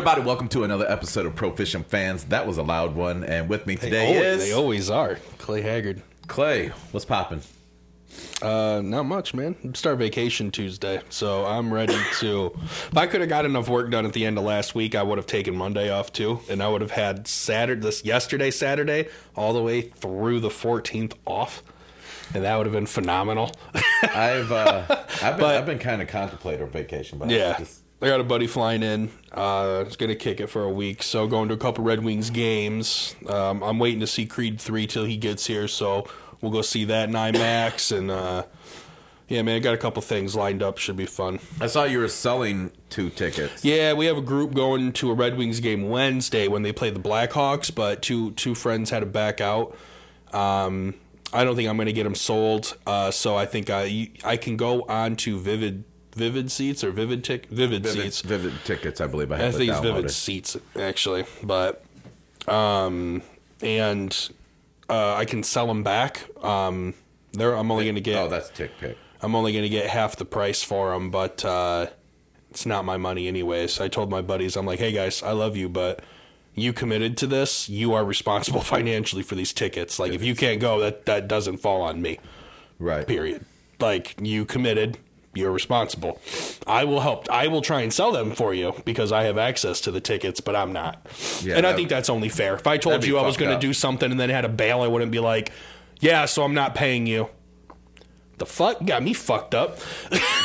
everybody? Welcome to another episode of Proficient Fans. That was a loud one, and with me today They always are. Clay Haggard. Clay. What's popping? Not much, man. Start vacation Tuesday, so I'm ready to... If I could have got enough work done at the end of last week, I would have taken Monday off, too, and I would have had Saturday, all the way through the 14th off, and that would have been phenomenal. I've been kind of contemplating vacation, but yeah. I got a buddy flying in. He's going to kick it for a week, so going to a couple Red Wings games. I'm waiting to see Creed 3 till he gets here, so we'll go see that in IMAX. And, yeah, man, I got a couple things lined up. Should be fun. I saw you were selling 2 tickets. Yeah, we have a group going to a Red Wings game Wednesday when they play the Blackhawks, but two friends had to back out. I don't think I'm going to get them sold, so I think I can go on to Vivid Seats or Vivid Seats. Vivid Tickets, I believe I have. I think it's Vivid Seats actually, but I can sell them back. I'm only going to get. Oh, that's Tick Pick. I'm only going to get half the price for them, but it's not my money anyways. I told my buddies, I'm like, hey guys, I love you, but you committed to this. You are responsible financially for these tickets. Like, if you can't go, that doesn't fall on me. Right. Period. Like, you committed. You're responsible. I will help. I will try and sell them for you because I have access to the tickets, but I'm not. Yeah, and I think that's only fair. If I told you I was going to do something and then had a bail, I wouldn't be like, yeah, so I'm not paying you. The fuck? Got me fucked up.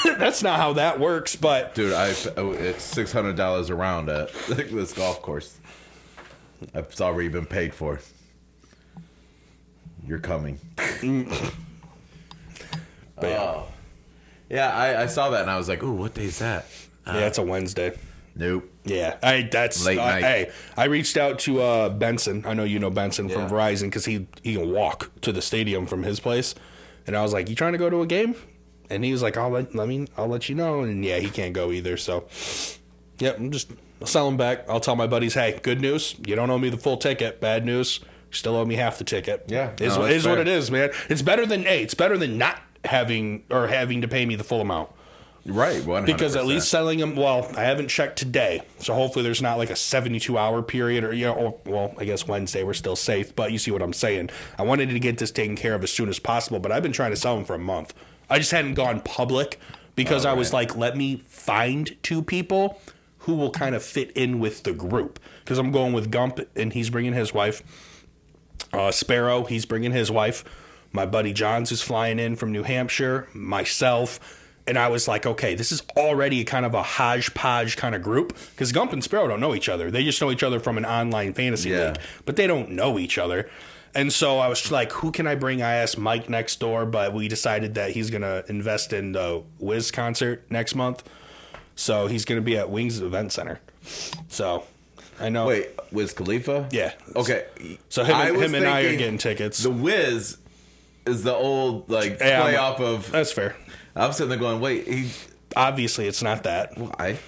That's not how that works, but... Dude, it's $600 a round at this golf course. It's already been paid for. You're coming. But yeah. Yeah, I saw that and I was like, ooh, what day is that? Yeah, it's a Wednesday. Nope. Yeah, that's late night. Hey, I reached out to Benson. I know you know Benson from Verizon because he can walk to the stadium from his place. And I was like, "You trying to go to a game?" And he was like, I'll let you know." And yeah, he can't go either. So, yep, I'll sell him back. I'll tell my buddies, "Hey, good news. You don't owe me the full ticket. Bad news. You still owe me half the ticket." Yeah, is what it is, man. It's better than not having to pay me the full amount. Right, 100%. Because at least selling them, well, I haven't checked today, so hopefully there's not like a 72-hour period, or I guess Wednesday we're still safe, but you see what I'm saying. I wanted to get this taken care of as soon as possible, but I've been trying to sell them for a month. I just hadn't gone public because I was like, let me find 2 people who will kind of fit in with the group. Because I'm going with Gump, and he's bringing his wife. Sparrow, he's bringing his wife. My buddy Johns is flying in from New Hampshire, myself, and I was like, okay, this is already kind of a hodgepodge kind of group, because Gump and Sparrow don't know each other. They just know each other from an online fantasy league, but they don't know each other. And so I was like, who can I bring? I asked Mike next door, but we decided that he's going to invest in the Wiz concert next month, so he's going to be at Wings Event Center. So... I know. Wait, Wiz Khalifa? Yeah. Okay. So him and I are getting tickets. The Wiz is the old play off of. That's fair. I'm sitting there going, wait, obviously it's not that. Why?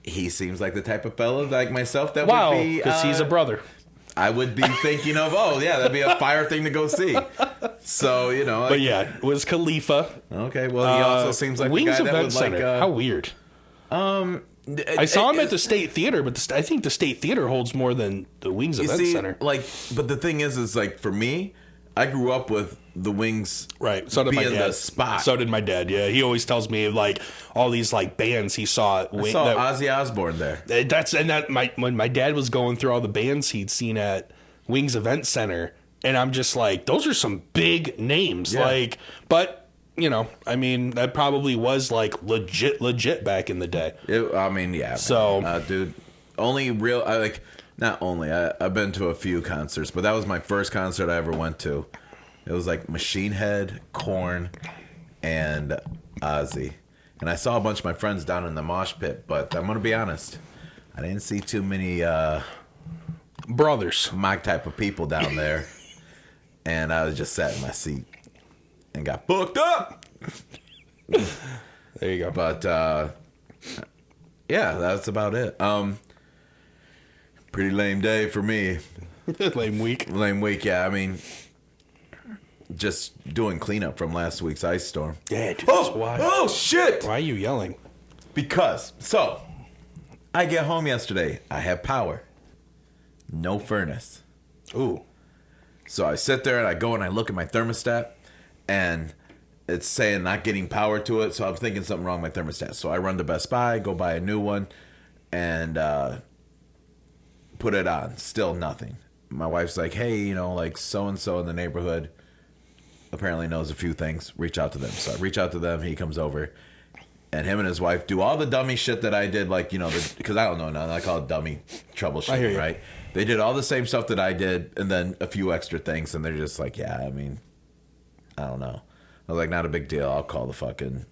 He seems like the type of fellow like myself that would be because he's a brother. I would be thinking of, that'd be a fire thing to go see. So but yeah, it was Khalifa. Okay, well he also seems like Wings the guy Event that would Center. How weird. I saw him at the State Theater, but I think the State Theater holds more than the Wings Event Center. But the thing is for me, I grew up with the Wings, right? So did my dad. The spot. So did my dad. Yeah, he always tells me all these bands he saw. I saw Ozzy Osbourne there. When my dad was going through all the bands he'd seen at Wings Event Center, and I'm just like, those are some big names. Yeah. But. That probably was legit back in the day. Yeah. So, dude, only real. I've been to a few concerts, but that was my first concert I ever went to. It was Machine Head, Korn, and Ozzy, and I saw a bunch of my friends down in the mosh pit. But I'm gonna be honest, I didn't see too many brothers, my type of people down there, and I was just sat in my seat. And got booked up. There you go. But that's about it. Pretty lame day for me. Lame week. Yeah. Just doing cleanup from last week's ice storm. Yeah, dude. Oh shit! Why are you yelling? Because I get home yesterday. I have power. No furnace. Ooh. So I sit there and I go and I look at my thermostat and it's saying not getting power to it. So I'm thinking something wrong with my thermostat. So I run to Best Buy, go buy a new one, and put it on. Still nothing. My wife's like, hey, you know, like so-and-so in the neighborhood apparently knows a few things. Reach out to them. So I reach out to them. He comes over. And him and his wife do all the dummy shit that I did, like, you know, because I don't know none. I call it dummy troubleshooting, right? They did all the same stuff that I did, and then a few extra things, and they're just like, yeah, I mean, I don't know. I was like, not a big deal. I'll call the fucking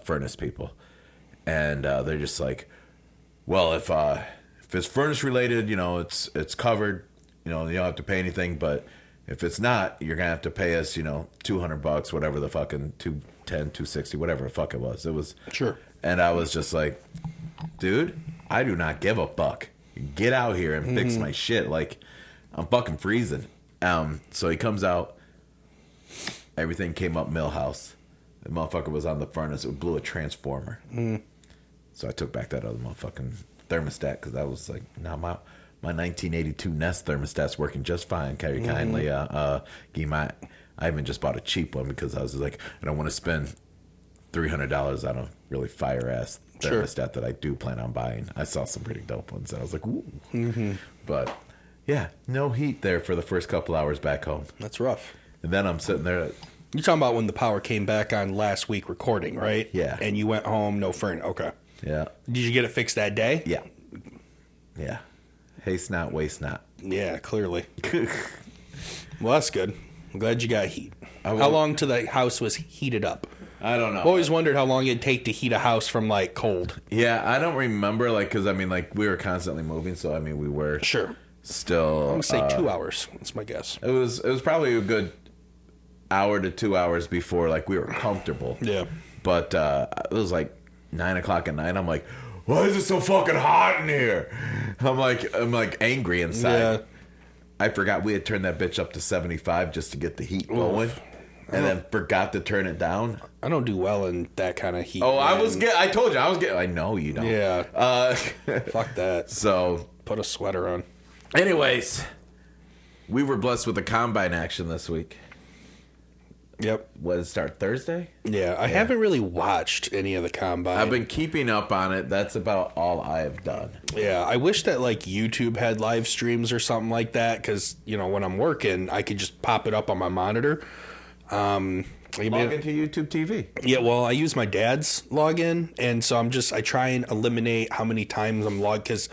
furnace people. And they're just like, well, if it's furnace related, you know, it's covered. You know, you don't have to pay anything, but if it's not, you're going to have to pay us, you know, $200, whatever the fucking $210, $260, whatever the fuck it was. It was sure. And I was just like, dude, I do not give a fuck. Get out here and fix my shit. Like, I'm fucking freezing. So he comes out. Everything came up Millhouse. The motherfucker was on the furnace. It blew a transformer. So I took back that other motherfucking thermostat because that was like, nah, my 1982 Nest thermostat's working just fine. Can you kindly give my... I even just bought a cheap one because I was like, I don't want to spend $300 on a really fire-ass thermostat that I do plan on buying. I saw some pretty dope ones, and I was like, ooh. But, yeah, no heat there for the first couple hours back home. That's rough. And then I'm sitting there... You're talking about when the power came back on last week recording, right? Yeah. And you went home, no furnace. Okay. Yeah. Did you get it fixed that day? Yeah. Yeah. Haste not, waste not. Yeah, clearly. Well, that's good. I'm glad you got heat. How long till the house was heated up? I don't know. I've always wondered how long it'd take to heat a house from, like, cold. Yeah, I don't remember, like, because, I mean, like, we were constantly moving, so, I mean, we were still... I'm going to say 2 hours. That's my guess. It was probably a good hour to 2 hours before, like, we were comfortable. Yeah. But it was, like, 9 o'clock at night. I'm like, why is it so fucking hot in here? I'm like angry inside. Yeah. I forgot we had turned that bitch up to 75 just to get the heat going. And then forgot to turn it down. I don't do well in that kind of heat. Oh, man. I told you I was getting. I know you don't. Yeah. Fuck that. So put a sweater on. Anyways, we were blessed with the combine action this week. Yep. What, did it start Thursday? Yeah, I haven't really watched any of the combine. I've been keeping up on it. That's about all I have done. Yeah, I wish that like YouTube had live streams or something like that because, you know, when I'm working, I could just pop it up on my monitor. Log into YouTube TV. Yeah, well, I use my dad's login, and so I try and eliminate how many times I'm logged because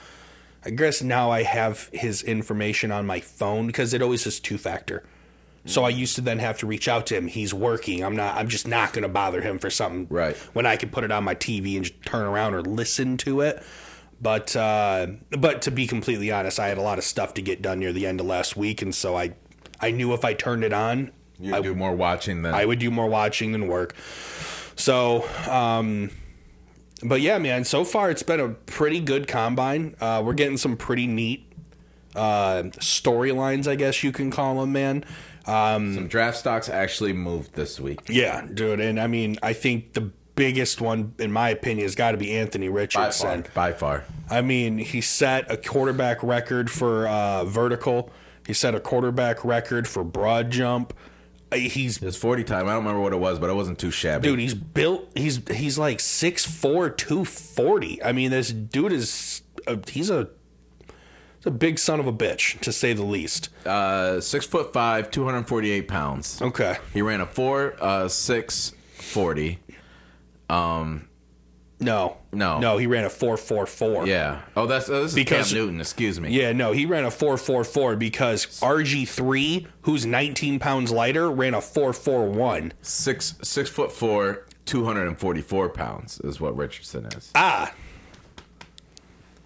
I guess now I have his information on my phone because it always is two-factor. So I used to then have to reach out to him. He's working. I'm just not going to bother him for something. Right. When I could put it on my TV and just turn around or listen to it. But to be completely honest, I had a lot of stuff to get done near the end of last week, and so I knew if I turned it on, I would do more watching than work. So, but yeah, man. So far, it's been a pretty good combine. We're getting some pretty neat storylines, I guess you can call them, man. Some draft stocks actually moved this week. Yeah, dude. And I mean, I think the biggest one, in my opinion, has got to be Anthony Richardson. By far. I mean, he set a quarterback record for vertical. He set a quarterback record for broad jump. His 40 time. I don't remember what it was, but it wasn't too shabby. Dude, he's built. He's like 6'4", 240. I mean, this dude is. He's a big son of a bitch, to say the least. 6'5", 248 pounds. Okay. He ran a 4.6 40. No, he ran a 4.44. Yeah. Oh, this is Cam Newton. Excuse me. Yeah, no, he ran a 4.44 because RG3, who's 19 pounds lighter, ran a 4.41. 6'4", 244 pounds is what Richardson is. Ah.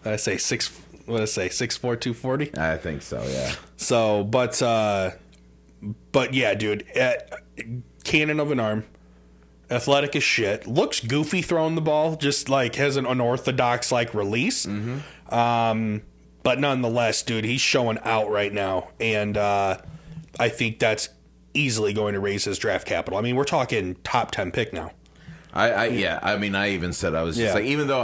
Did I say 6? What did I say? 6'4", 240. I think so. Yeah. So, but yeah, dude, cannon of an arm. Athletic as shit. Looks goofy throwing the ball. Just like has an unorthodox like release. Mm-hmm. But nonetheless, dude, he's showing out right now, and I think that's easily going to raise his draft capital. I mean, we're talking top 10 pick now. I mean, I even said I was just like, even though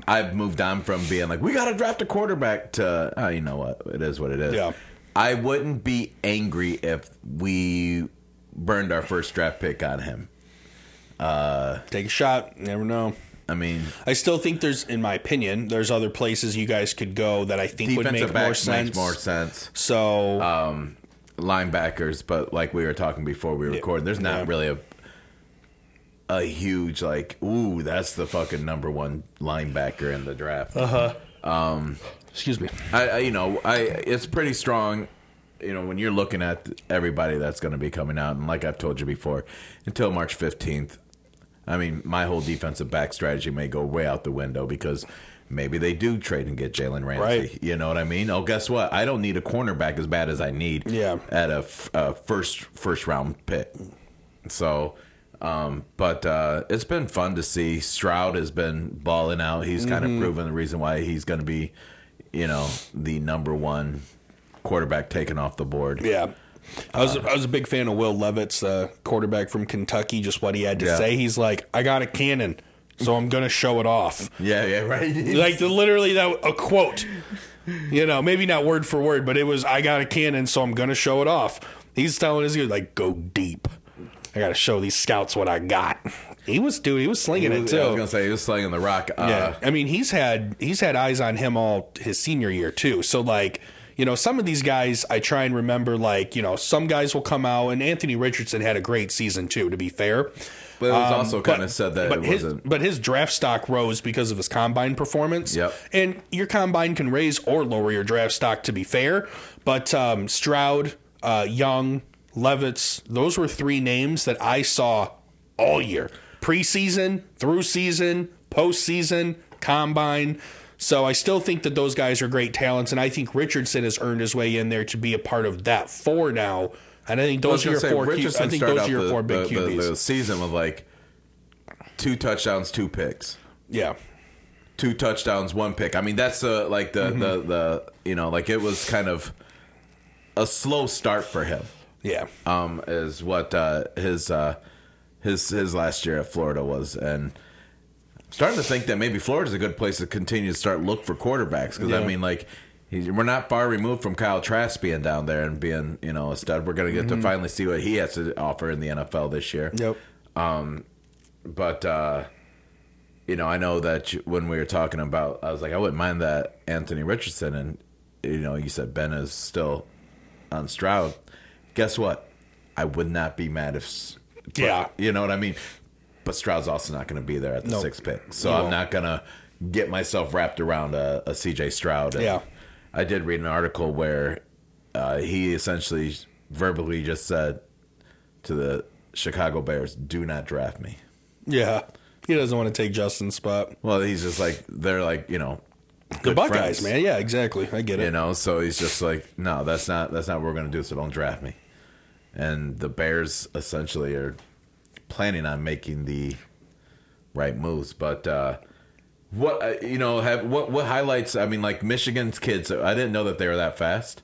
I've moved on from being like, we got to draft a quarterback to, you know what, it is what it is. Yeah. I wouldn't be angry if we burned our first draft pick on him. Take a shot. You never know. I mean, I still think in my opinion, there's other places you guys could go that I think would make more sense. Makes more sense. So, linebackers, but like we were talking before we recorded, there's not really a huge like, ooh, that's the fucking number one linebacker in the draft. Excuse me. It's pretty strong. You know, when you're looking at everybody that's going to be coming out, and like I've told you before, until March 15th, I mean, my whole defensive back strategy may go way out the window because maybe they do trade and get Jalen Ramsey. Right. You know what I mean? Oh, guess what? I don't need a cornerback as bad as I need at a first round pick. So, but it's been fun to see. Stroud has been balling out. He's kind of proven the reason why he's going to be, you know, the number one quarterback taken off the board. Yeah. I was a big fan of Will Levis, the quarterback from Kentucky, just what he had to say. He's like, I got a cannon, so I'm going to show it off. Yeah, right. Like, literally, a quote. You know, maybe not word for word, but it was, I got a cannon, so I'm going to show it off. He's telling his guys, like, go deep. I got to show these scouts what I got. He was slinging it, too. I was going to say, he was slinging the rock. Yeah, I mean, he's had eyes on him all his senior year, too. So, like, you know, some of these guys, I try and remember, like, you know, some guys will come out, and Anthony Richardson had a great season, too, to be fair. But it was also kind of said that it wasn't. But his draft stock rose because of his combine performance. Yep. And your combine can raise or lower your draft stock, to be fair. But Stroud, Young, Levis, those were three names that I saw all year. Preseason, through season, postseason, combine. So I still think that those guys are great talents, and I think Richardson has earned his way in there to be a part of that four now. And I think those are your four. I think those are your four big QBs. The season with like 2 touchdowns, 2 picks. Yeah, 2 touchdowns, 1 pick. I mean, that's the you know, like it was kind of a slow start for him. Yeah, is what his last year at Florida was, and starting to think that maybe Florida's a good place to continue to start look for quarterbacks because I mean, like, we're not far removed from Kyle Trask being down there and being, you know, a stud. We're going to get to finally see what he has to offer in the NFL this year. Yep. But you know, I know that when we were talking about, I was like, I wouldn't mind that Anthony Richardson, and you know, you said Ben is still on Stroud. Guess what? I would not be mad if, you know what I mean. But Stroud's also not going to be there at the 6th pick. So I'm not going to get myself wrapped around a CJ Stroud. And I did read an article where he essentially verbally just said to the Chicago Bears, do not draft me. Yeah. He doesn't want to take Justin's spot. Well, he's just like, they're like, you know, the Buckeyes, friends. Man. Yeah, exactly. I get it. You know, so he's just like, no, that's not what we're going to do, so don't draft me. And the Bears essentially are planning on making the right moves, but what you know, what highlights? I mean, like Michigan's kids. I didn't know that they were that fast.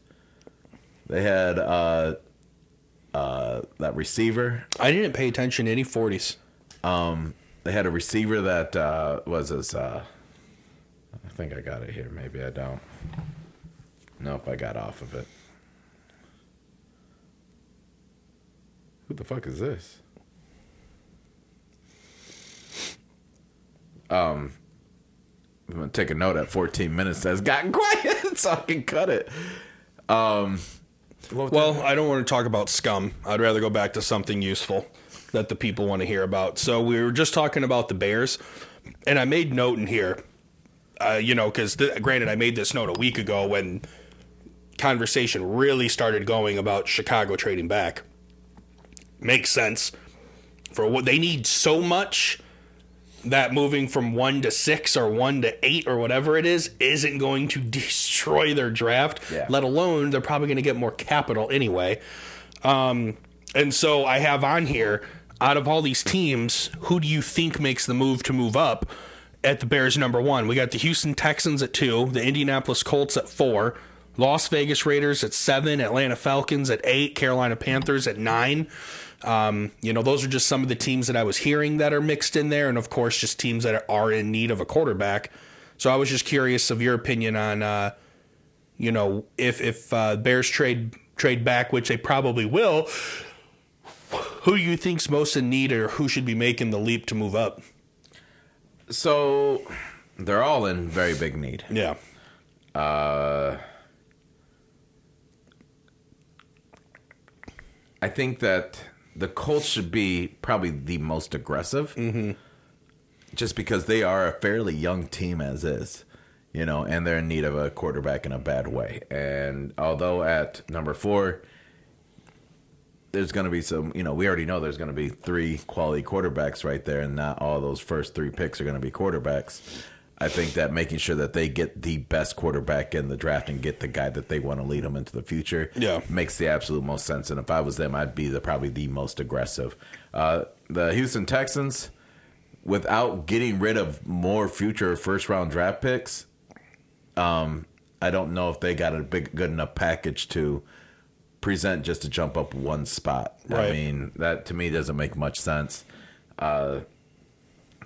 They had that receiver. I didn't pay attention to any 40s. They had a receiver that was as. I think I got it here. Maybe I don't. Nope, I got off of it. Who the fuck is this? I'm gonna take a note at 14 minutes that's gotten quiet so I can cut it. Well, I don't want to talk about scum. I'd rather go back to something useful that the people want to hear about. So we were just talking about the Bears, and I made note in here, you know, because granted, I made this note a week ago when conversation really started going about Chicago trading back. Makes sense for what they need so much that moving from 1 to 6 or 1 to 8 or whatever it is isn't going to destroy their draft, let alone they're probably going to get more capital anyway. And so I have on here, out of all these teams, who do you think makes the move to move up at the Bears number 1? We got the Houston Texans at 2, the Indianapolis Colts at 4, Las Vegas Raiders at 7, Atlanta Falcons at 8, Carolina Panthers at 9. Those are just some of the teams that I was hearing that are mixed in there, and of course, just teams that are in need of a quarterback. So I was just curious of your opinion on, if Bears trade back, which they probably will. Who you think's most in need, or who should be making the leap to move up? So they're all in very big need. Yeah. I think that the Colts should be probably the most aggressive, just because they are a fairly young team as is, and they're in need of a quarterback in a bad way. And although at number 4, there's going to be some, we already know there's going to be 3 quality quarterbacks right there, and not all those first 3 picks are going to be quarterbacks. I think that making sure that they get the best quarterback in the draft and get the guy that they want to lead them into the future makes the absolute most sense. And if I was them, I'd be probably the most aggressive. The Houston Texans, without getting rid of more future first-round draft picks, I don't know if they got a good enough package to present just to jump up one spot. Right. I mean, that to me doesn't make much sense. The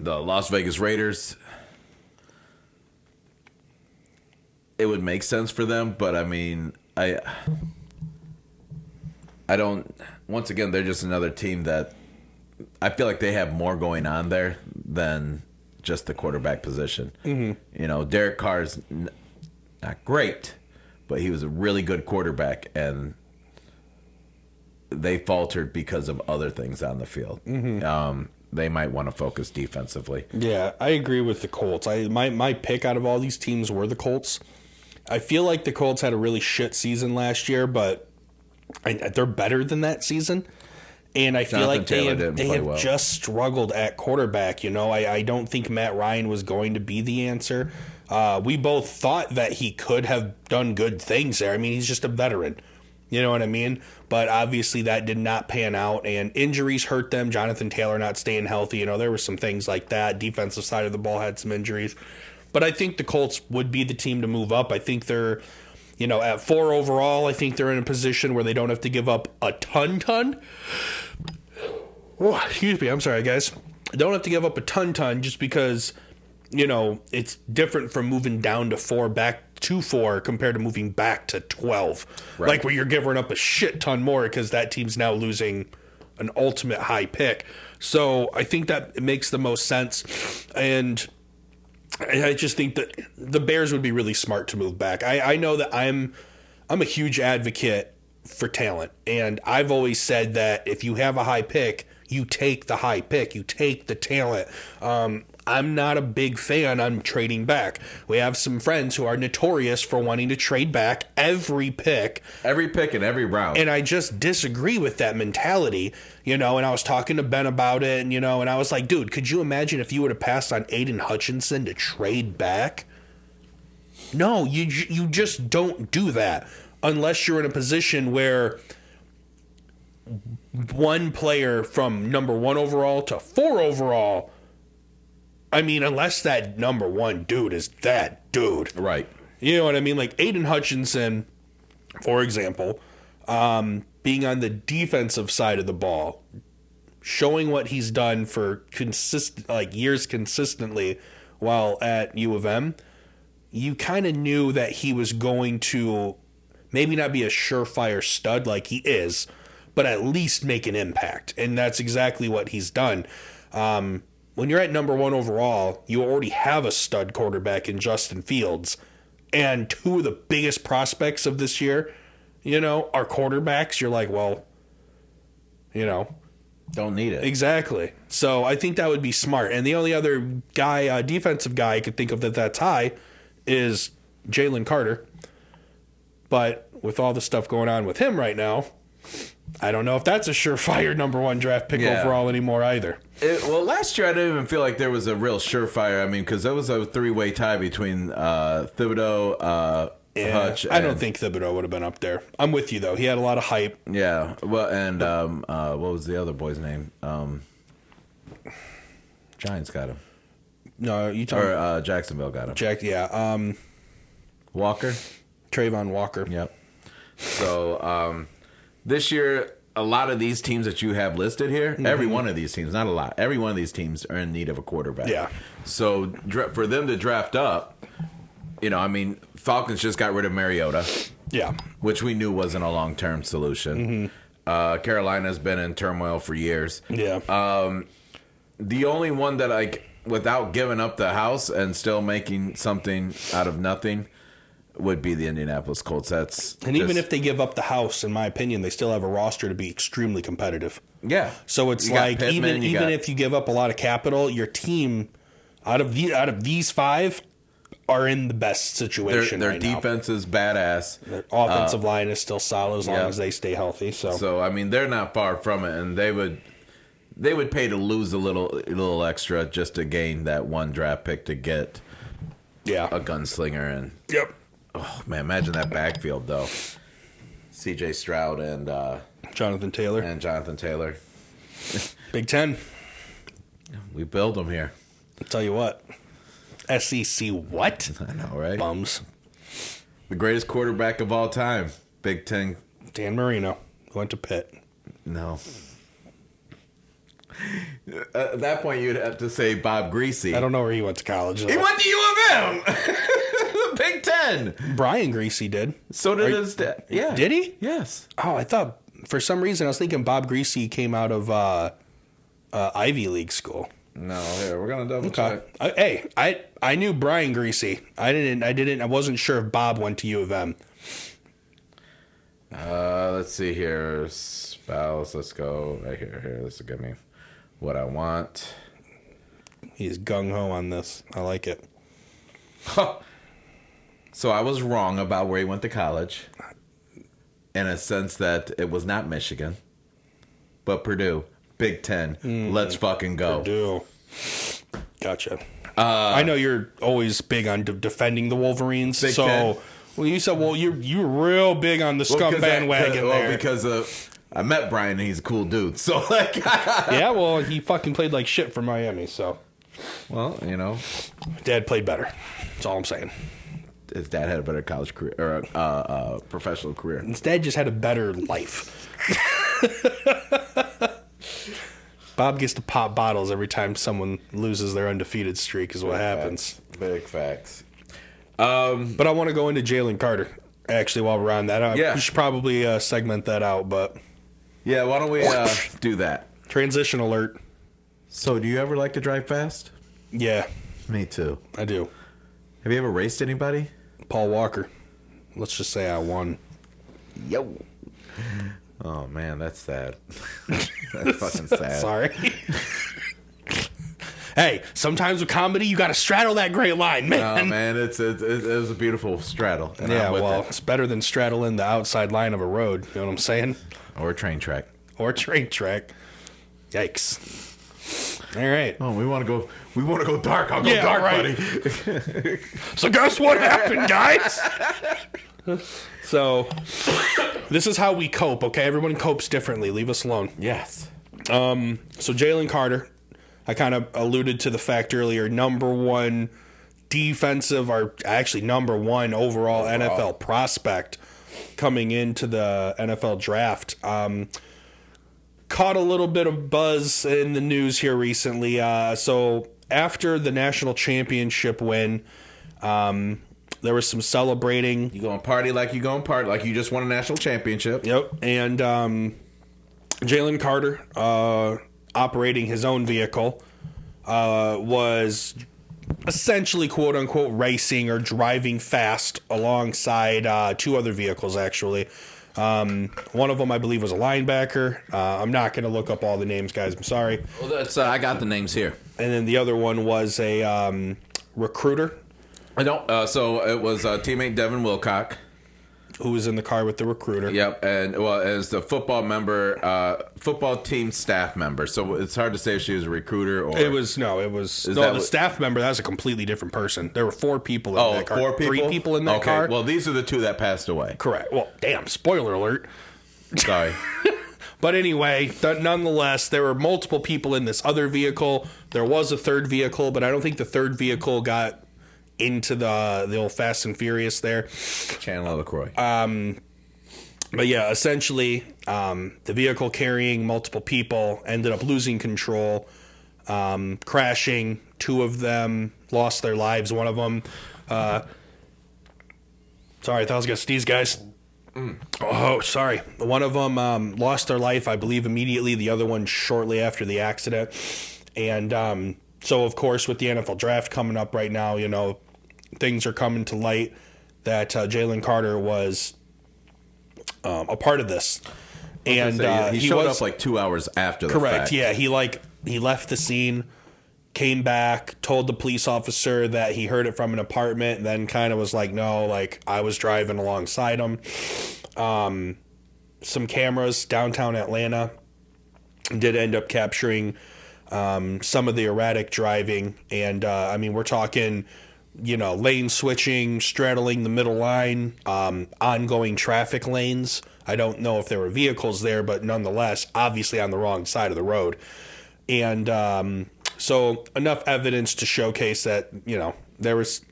Las Vegas Raiders, it would make sense for them, but I mean, I don't. Once again, they're just another team that I feel like they have more going on there than just the quarterback position. Derek Carr's not great, but he was a really good quarterback, and they faltered because of other things on the field. They might want to focus defensively. Yeah, I agree with the Colts. My pick out of all these teams were the Colts. I feel like the Colts had a really shit season last year, but they're better than that season. And I feel like they have just struggled at quarterback. I don't think Matt Ryan was going to be the answer. We both thought that he could have done good things there. I mean, he's just a veteran. You know what I mean? But obviously that did not pan out, and injuries hurt them. Jonathan Taylor not staying healthy. There were some things like that. Defensive side of the ball had some injuries. But I think the Colts would be the team to move up. I think they're, at 4 overall, I think they're in a position where they don't have to give up a ton. Oh, excuse me. I'm sorry, guys. Don't have to give up a ton just because, it's different from moving down to 4 back to 4 compared to moving back to 12. Right. Like where you're giving up a shit ton more because that team's now losing an ultimate high pick. So I think that it makes the most sense. And I just think that the Bears would be really smart to move back. I know that I'm a huge advocate for talent, and I've always said that if you have a high pick, you take the high pick, you take the talent. I'm not a big fan on trading back. We have some friends who are notorious for wanting to trade back every pick in every round. And I just disagree with that mentality, and I was talking to Ben about it, and I was like, dude, could you imagine if you would have passed on Aiden Hutchinson to trade back? No, you just don't do that unless you're in a position where one player from number 1 overall to 4 overall, I mean, unless that number 1 dude is that dude. Right. You know what I mean? Like Aiden Hutchinson, for example, being on the defensive side of the ball, showing what he's done for years consistently while at U of M, you kind of knew that he was going to maybe not be a surefire stud like he is, but at least make an impact. And that's exactly what he's done. When you're at number 1 overall, you already have a stud quarterback in Justin Fields. And 2 of the biggest prospects of this year, are quarterbacks. You're like, well, don't need it. Exactly. So I think that would be smart. And the only other guy, defensive guy I could think of that's high is Jalen Carter. But with all the stuff going on with him right now, I don't know if that's a surefire number 1 draft pick overall anymore either. Last year I didn't even feel like there was a real surefire. I mean, because there was a 3-way tie between Thibodeau, Hutch. I don't think Thibodeau would have been up there. I'm with you, though. He had a lot of hype. Yeah. Well, and what was the other boy's name? Giants got him. No, you talking or Jacksonville got him. Yeah. Walker. Trayvon Walker. Yep. So this year, a lot of these teams that you have listed here, every one of these teams, not a lot, every one of these teams are in need of a quarterback. Yeah. So for them to draft up, Falcons just got rid of Mariota. Yeah. Which we knew wasn't a long-term solution. Carolina's been in turmoil for years. Yeah. The only one that, without giving up the house and still making something out of nothing, would be the Indianapolis Colts. Even if they give up the house, in my opinion, they still have a roster to be extremely competitive. Yeah. So it's like Pittman, even if you give up a lot of capital, your team out of these five are in the best situation. Their defense is badass. Their offensive line is still solid as long as they stay healthy. So they're not far from it, and they would pay to lose a little extra just to gain that one draft pick to get a gunslinger in. Yep. Oh man, imagine that backfield though. C.J. Stroud and Jonathan Taylor. Big Ten. We build them here. I'll tell you what. SEC what? I know, right? Bums. The greatest quarterback of all time. Big Ten. Dan Marino. Went to Pitt. No. At that point, you'd have to say Bob Greasy. I don't know where he went to college, though. He went to U of M! Big Ten! Brian Greasy did. So did his dad. Yeah. Did he? Yes. Oh, I thought, for some reason, I was thinking Bob Greasy came out of Ivy League school. No, here, we're going to double check. I knew Brian Greasy. I wasn't sure if Bob went to U of M. Let's see here. Spouse, let's go right here. This will give me what I want. He's gung-ho on this. I like it. So I was wrong about where he went to college in a sense that it was not Michigan, but Purdue. Big Ten. Let's fucking go. Purdue. Gotcha. I know you're always big on defending the Wolverines. Big Ten. Well, you said, you're real big on the scum bandwagon there. Because I met Brian and he's a cool dude. So, yeah, well, he fucking played like shit for Miami, so. Well, Dad played better. That's all I'm saying. His dad had a better college career, or professional career. His dad just had a better life. Bob gets to pop bottles every time someone loses their undefeated streak is what happens. Big facts. But I want to go into Jalen Carter, actually, while we're on that. We should probably segment that out, but... Yeah, why don't we do that? Transition alert. So, do you ever like to drive fast? Yeah. Me too. I do. Have you ever raced anybody? Paul Walker. Let's just say I won. Yo. Oh, man, that's sad. That's fucking sad. Sorry. Hey, sometimes with comedy, you got to straddle that gray line, man. Oh, man, it was a beautiful straddle. Yeah, well, it's better than straddling the outside line of a road. You know what I'm saying? Or a train track. Yikes. All right. Oh, we want to go dark. I'll go dark, right. Buddy. So guess what happened, guys? So this is how we cope, okay? Everyone copes differently. Leave us alone. Yes. So Jalen Carter, I kind of alluded to the fact earlier, number one defensive, or actually number one overall NFL prospect coming into the NFL draft. Caught a little bit of buzz in the news here recently. So after the national championship win, there was some celebrating. You going to party like you just won a national championship. Yep. And Jalen Carter, operating his own vehicle, was essentially, quote unquote, racing or driving fast alongside two other vehicles, actually. One of them, I believe, was a linebacker. I'm not going to look up all the names, guys. I'm sorry. Well, that's I got the names here. And then the other one was a recruiter. I don't. So it was teammate Devin Wilcock, who was in the car with the recruiter. Yep, and as the football team staff member. So it's hard to say if she was a recruiter or the staff member. That was a completely different person. There were four people in that car. 4 people? 3 people in that car. Well, these are the two that passed away. Correct. Well, damn. Spoiler alert. Sorry. But anyway, nonetheless, there were multiple people in this other vehicle. There was a third vehicle, but I don't think the third vehicle got into the old Fast and Furious there. Channel LaCroix. But yeah, essentially, the vehicle carrying multiple people ended up losing control, crashing. 2 of them lost their lives. One of them, sorry, I thought I was going to sneeze, guys. Oh, sorry. One of them lost their life, I believe, immediately. The other one shortly after the accident. And so, of course, with the NFL draft coming up right now, you know, things are coming to light that Jalen Carter was a part of this. And he showed up like 2 hours after the correct, fact. yeah. He left the scene, came back, told the police officer that he heard it from an apartment, and then kind of was like, no, like, I was driving alongside him. Some cameras downtown Atlanta did end up capturing some of the erratic driving. And, I mean, we're talking, you know, lane switching, straddling the middle line, ongoing traffic lanes. I don't know if there were vehicles there, but nonetheless, obviously on the wrong side of the road. And so enough evidence to showcase that, you know, there was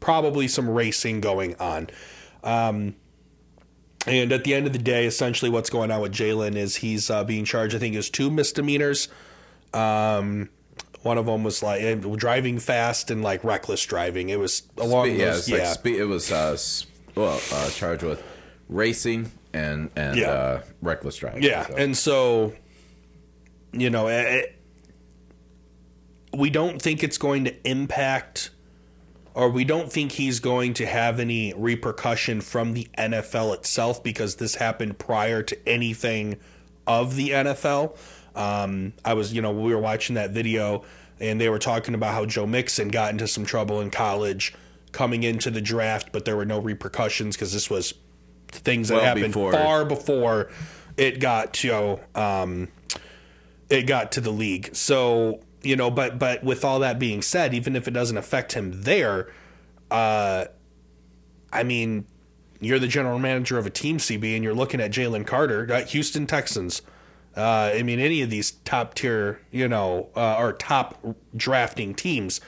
probably some racing going on. And at the end of the day, essentially what's going on with Jalen is he's being charged, I think, is 2 misdemeanors. One of them was like driving fast and like reckless driving. It was along those. Yeah, it was charged with racing and reckless driving. Yeah, so. And so, you know, we don't think it's going to impact, or we don't think he's going to have any repercussion from the NFL itself, because this happened prior to anything of the NFL. We were watching that video and they were talking about how Joe Mixon got into some trouble in college coming into the draft, but there were no repercussions because this was things that happened far before it got to the league. So, you know, but with all that being said, even if it doesn't affect him there, I mean, you're the general manager of a team, CB, and you're looking at Jalen Carter, Houston Texans. I mean, any of these top tier, you know, or top drafting teams.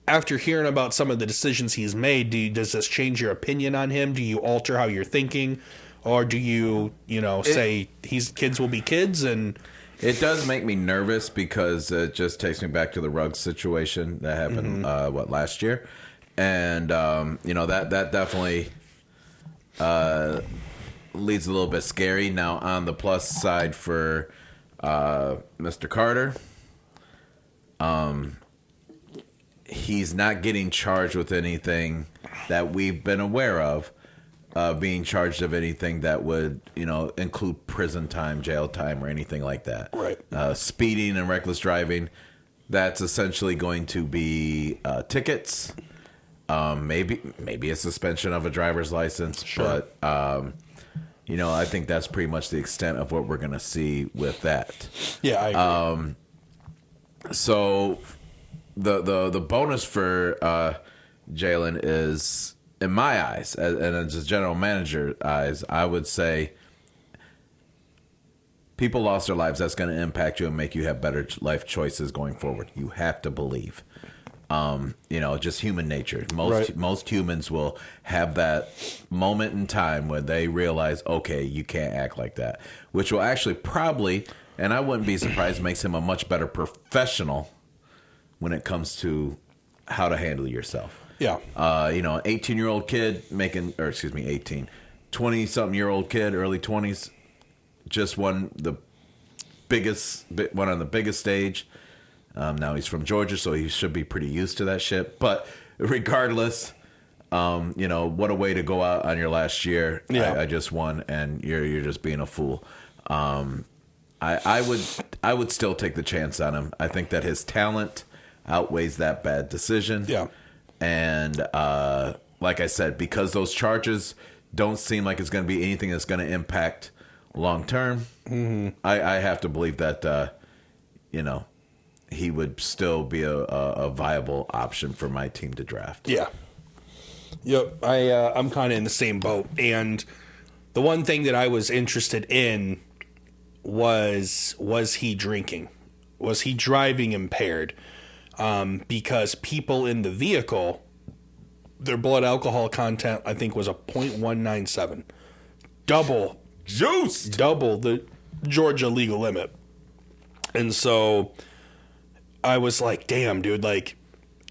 After hearing about some of the decisions he's made, does this change your opinion on him? Do you alter how you're thinking, or do you, say kids will be kids? And it does make me nervous because it just takes me back to the Ruggs situation that happened last year, and that definitely leads a little bit scary. Now, on the plus side for Mr. Carter, he's not getting charged with anything that we've been aware of, being charged of anything that would, include prison time, jail time, or anything like that. Right. Speeding and reckless driving, that's essentially going to be tickets, maybe a suspension of a driver's license, sure. But I think that's pretty much the extent of what we're going to see with that. Yeah, I agree. So the bonus for Jalen is, in my eyes, and as a general manager eyes, I would say people lost their lives. That's going to impact you and make you have better life choices going forward. You have to believe. Just human nature. Most humans will have that moment in time when they realize, okay, you can't act like that, which will actually probably, and I wouldn't be surprised, makes him a much better professional when it comes to how to handle yourself. Yeah. An 18-year-old kid 20-something-year-old kid, early 20s, just won on the biggest stage. Now he's from Georgia, so he should be pretty used to that shit. But regardless, what a way to go out on your last year. Yeah. I just won, and you're just being a fool. I would still take the chance on him. I think that his talent outweighs that bad decision. Yeah. And like I said, because those charges don't seem like it's going to be anything that's going to impact long term, I have to believe that he would still be a viable option for my team to draft. Yeah. Yep. I'm kind of in the same boat. And the one thing that I was interested in was he drinking? Was he driving impaired? because people in the vehicle, their blood alcohol content, I think, was a 0.197. Double the Georgia legal limit. And so I was like, damn, dude, like,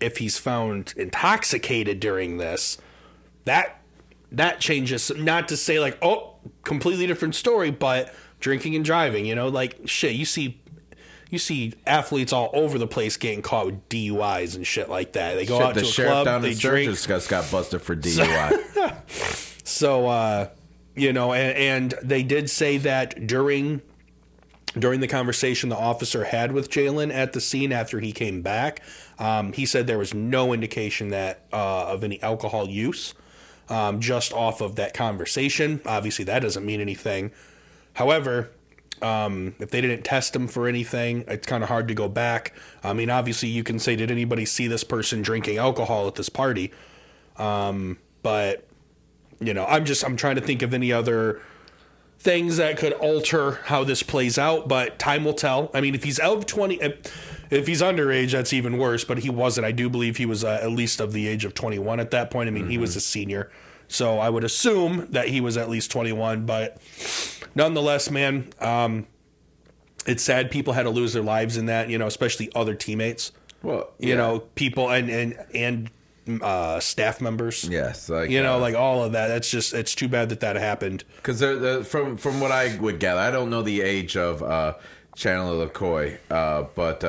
if he's found intoxicated during this, that changes. Not to say, like, oh, completely different story, but drinking and driving, you know, like, shit, you see athletes all over the place getting caught with DUIs and shit like that. They go out to a club, down they drink. Just got busted for DUI. So, you know, and they did say that during the conversation the officer had with Jalen at the scene after he came back, he said there was no indication that of any alcohol use, just off of that conversation. Obviously, that doesn't mean anything. However, if they didn't test him for anything, it's kind of hard to go back. I mean, obviously, you can say, did anybody see this person drinking alcohol at this party? But, you know, I'm trying to think of any other things that could alter how this plays out, but time will tell. I mean, if he's out of 20, if he's underage, that's even worse, but he wasn't. I do believe he was at least of the age of 21 at that point. I mean, he was a senior, so I would assume that he was at least 21, but nonetheless, man, it's sad people had to lose their lives in that, you know, especially other teammates. Well, you know, people and staff members. Yes, like, you know, like all of that. That's just, it's too bad that happened. Because from what I would gather, I don't know the age of Chandler LaCoy, but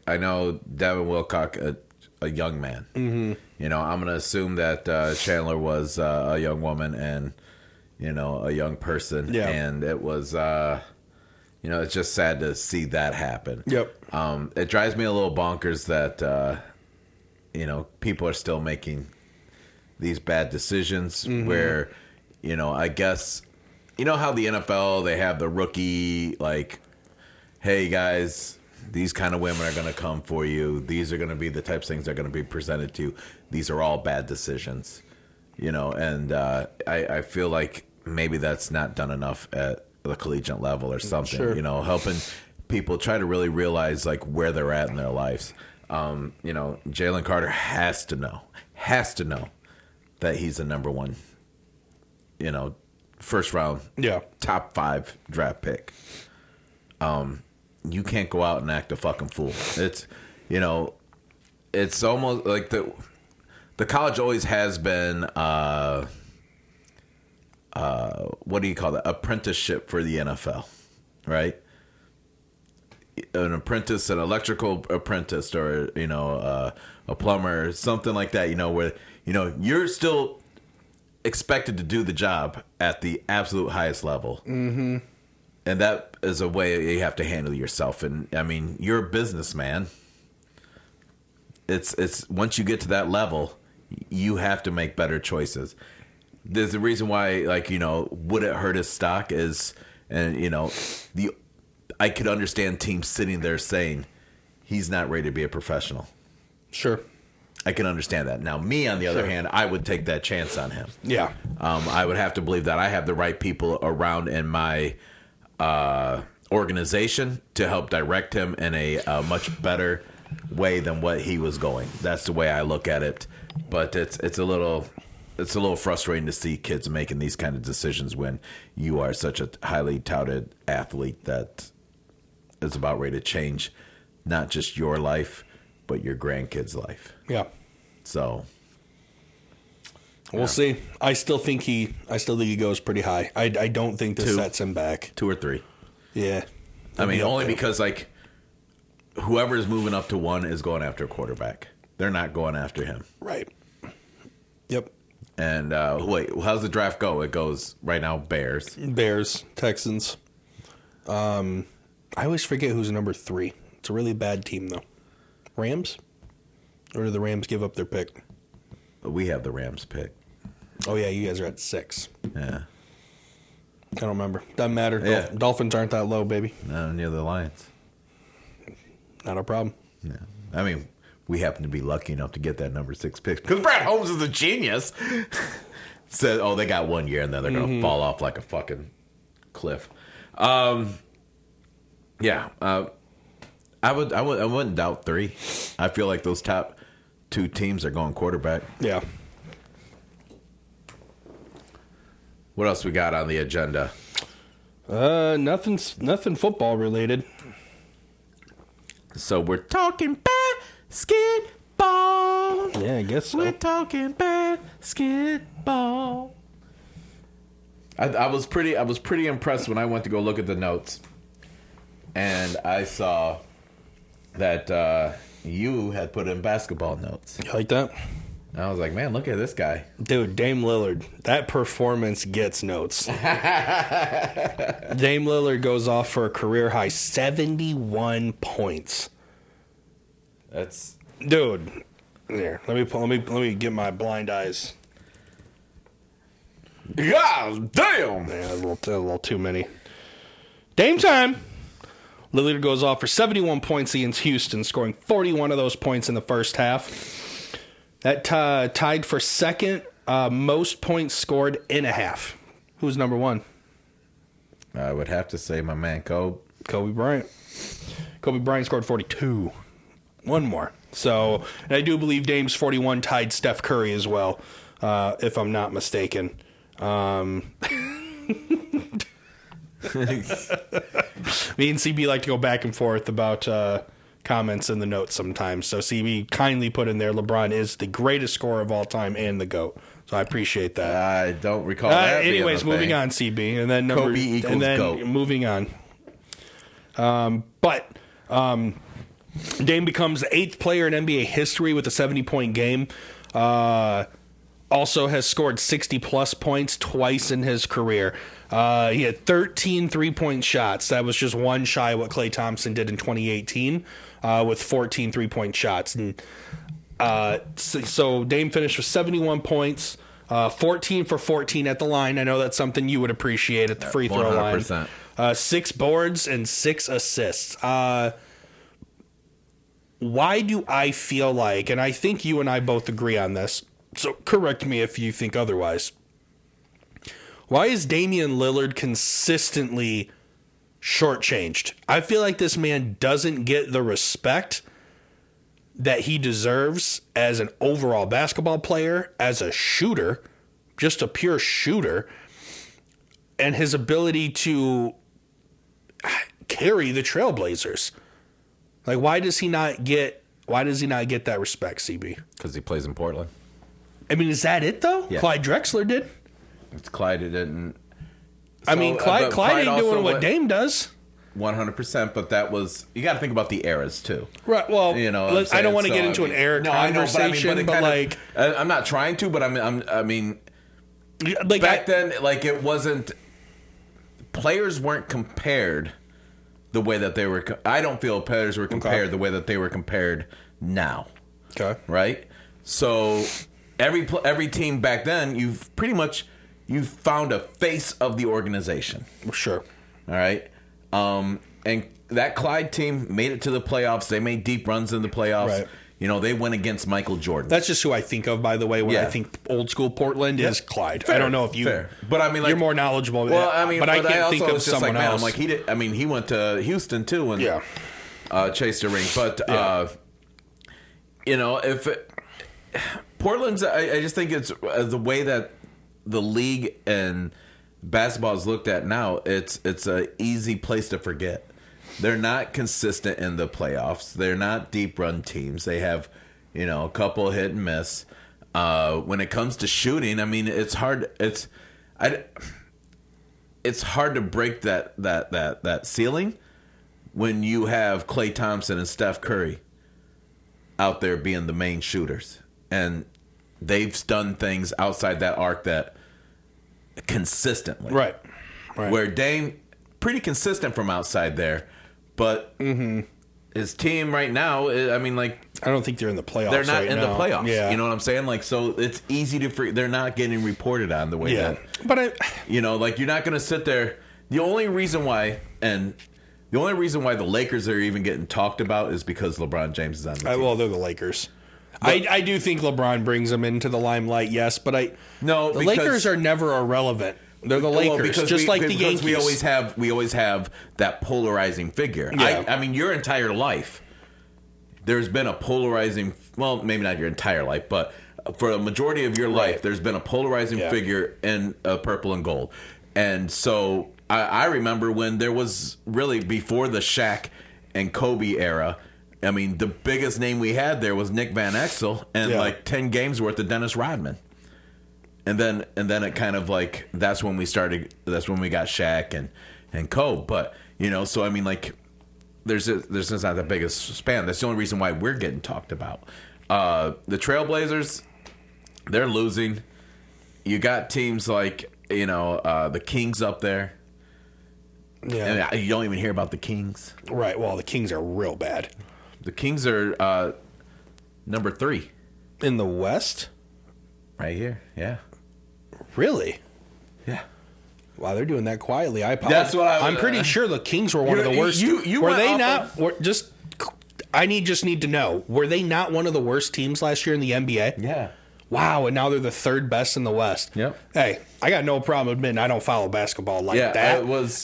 I know Devin Wilcock, a young man. Mm-hmm. You know, I'm gonna assume that Chandler was a young woman and, you know, a young person. Yeah. And it was, you know, it's just sad to see that happen. Yep. It drives me a little bonkers that, you know, people are still making these bad decisions where, you know, I guess, you know how the NFL, they have the rookie, like, hey, guys, these kind of women are going to come for you. These are going to be the types of things that are going to be presented to you. These are all bad decisions, you know, and I feel like maybe that's not done enough at the collegiate level or something, sure. You know, helping people try to really realize, like, where they're at in their lives. You know, Jalen Carter has to know that he's a number one, you know, first round, top 5 draft pick. You can't go out and act a fucking fool. It's, you know, it's almost like the college always has been, what do you call that? Apprenticeship for the NFL, right? An apprentice, an electrical apprentice, or, you know, a plumber, something like that, you know, where, you know, you're still expected to do the job at the absolute highest level. Mm-hmm. And that is a way you have to handle yourself. And I mean, you're a businessman. It's once you get to that level, you have to make better choices. There's a reason why, like, you know, would it hurt his stock is, and, you know, I could understand teams sitting there saying he's not ready to be a professional. Sure. I can understand that. Now, me, on the other hand, I would take that chance on him. Yeah. I would have to believe that I have the right people around in my organization to help direct him in a much better way than what he was going. That's the way I look at it. But it's a little frustrating to see kids making these kind of decisions when you are such a highly touted athlete that is about ready to change not just your life, but your grandkids' life. Yeah. So we'll see. I still think he goes pretty high. I don't think this sets him back. 2 or 3. Yeah. I mean, only because, like, whoever is moving up to 1 is going after a quarterback. They're not going after him. Right. Yep. And wait, how's the draft go? It goes right now Bears, Texans. I always forget who's number 3. It's a really bad team, though. Rams? Or do the Rams give up their pick? We have the Rams pick. Oh, yeah, you guys are at 6. Yeah. I don't remember. Doesn't matter. Yeah. Dolphins aren't that low, baby. No, near the Lions. Not a problem. Yeah. I mean, we happen to be lucky enough to get that number 6 pick. Because Brad Holmes is a genius. Said, they got 1 year, and then they're going to fall off like a fucking cliff. Yeah. I wouldn't doubt 3. I feel like those top 2 teams are going quarterback. Yeah. What else we got on the agenda? Nothing football related. So we're talking basketball. Yeah, I guess so. We're talking basketball. I was pretty impressed when I went to go look at the notes, and I saw that you had put in basketball notes. You like that? And I was like, man, look at this guy. Dude, Dame Lillard. That performance gets notes. Dame Lillard goes off for a career high 71 points. That's dude. There. Let me get my blind eyes. God damn. Yeah, a little too many. Dame time. Lillard goes off for 71 points against Houston, scoring 41 of those points in the first half. That tied for second most points scored in a half. Who's number 1? I would have to say my man Kobe Bryant. Kobe Bryant scored 42. One more. So, and I do believe Dame's 41 tied Steph Curry as well, if I'm not mistaken. Me and CB like to go back and forth about comments in the notes sometimes. So CB kindly put in there, LeBron is the greatest scorer of all time and the GOAT. So I appreciate that. I don't recall that. Anyways, moving on, CB, and then Kobe equals GOAT. Moving on. But Dame becomes the 8th player in NBA history with a 70-point game. Also has scored 60-plus points twice in his career. He had 13 3-point shots. That was just one shy of what Klay Thompson did in 2018 with 14 3-point shots. And so Dame finished with 71 points, 14 for 14 at the line. I know that's something you would appreciate at the free throw 100%. line. 6 boards and 6 assists. Why do I feel like, and I think you and I both agree on this, so correct me if you think otherwise. Why is Damian Lillard consistently shortchanged? I feel like this man doesn't get the respect that he deserves as an overall basketball player, as a shooter, just a pure shooter, and his ability to carry the Trailblazers. Like, why does he not get that respect, CB? Because he plays in Portland. I mean, is that it, though? Yeah. Clyde Drexler did. It's Clyde didn't. I mean, Clyde ain't doing what Dame does. 100%, but that was, you got to think about the eras, too. Right, well, you know, I don't want to get into an era conversation, but like... I'm not trying to, but I mean, like back then, like, it wasn't... Players weren't compared the way that they were... I don't feel players were compared the way that they were compared now. Okay. Right? So... Every team back then, you found a face of the organization. Sure. All right. And that Clyde team made it to the playoffs. They made deep runs in the playoffs. Right. You know, they went against Michael Jordan. That's just who I think of, by the way, when I think old school Portland is Clyde. Fair. I don't know if you... Fair. But I mean, like, you're more knowledgeable. Well, I mean, but I can't think of someone else. I'm like, he went to Houston, too, and chased a ring. But, you know, if... Portland's, I just think it's the way that the league and basketball is looked at now, it's an easy place to forget. They're not consistent in the playoffs. They're not deep run teams. They have, you know, a couple hit and miss. When it comes to shooting, I mean, it's hard. It's hard to break that ceiling when you have Klay Thompson and Steph Curry out there being the main shooters. And they've done things outside that arc that consistently. Right. Where Dame, pretty consistent from outside there, but his team right now, I mean, like... I don't think they're in the playoffs. They're not in now. the playoffs. Yeah. You know what I'm saying? Like, so it's easy to... They're not getting reported on the way that... But you know, like, you're not going to sit there... The only reason why the Lakers are even getting talked about is because LeBron James is on the team. Well, they're the Lakers. But, I do think LeBron brings them into the limelight, yes, but the Lakers are never irrelevant. They're the Lakers, like the Yankees. We always have that polarizing figure. Yeah. I mean, your entire life, there's been a polarizing. Well, maybe not your entire life, but for a majority of your life, there's been a polarizing figure in purple and gold. And so I remember when there was really before the Shaq and Kobe era. I mean, the biggest name we had there was Nick Van Exel and like 10 games worth of Dennis Rodman. And then it kind of like that's when we got Shaq and Kobe. But, you know, so I mean, like there's just not the biggest span. That's the only reason why we're getting talked about. The Trailblazers, they're losing. You got teams like, you know, the Kings up there. Yeah. And you don't even hear about the Kings. Right. Well, the Kings are real bad. The Kings are number 3 in the West. Right here, yeah. Really? Yeah. Wow, they're doing that quietly. I apologize. That's what I'm pretty sure the Kings were one of the worst. Were they not? I just need to know. Were they not one of the worst teams last year in the NBA? Yeah. Wow, and now they're the 3rd best in the West. Yep. Hey, I got no problem admitting I don't follow basketball like that. It's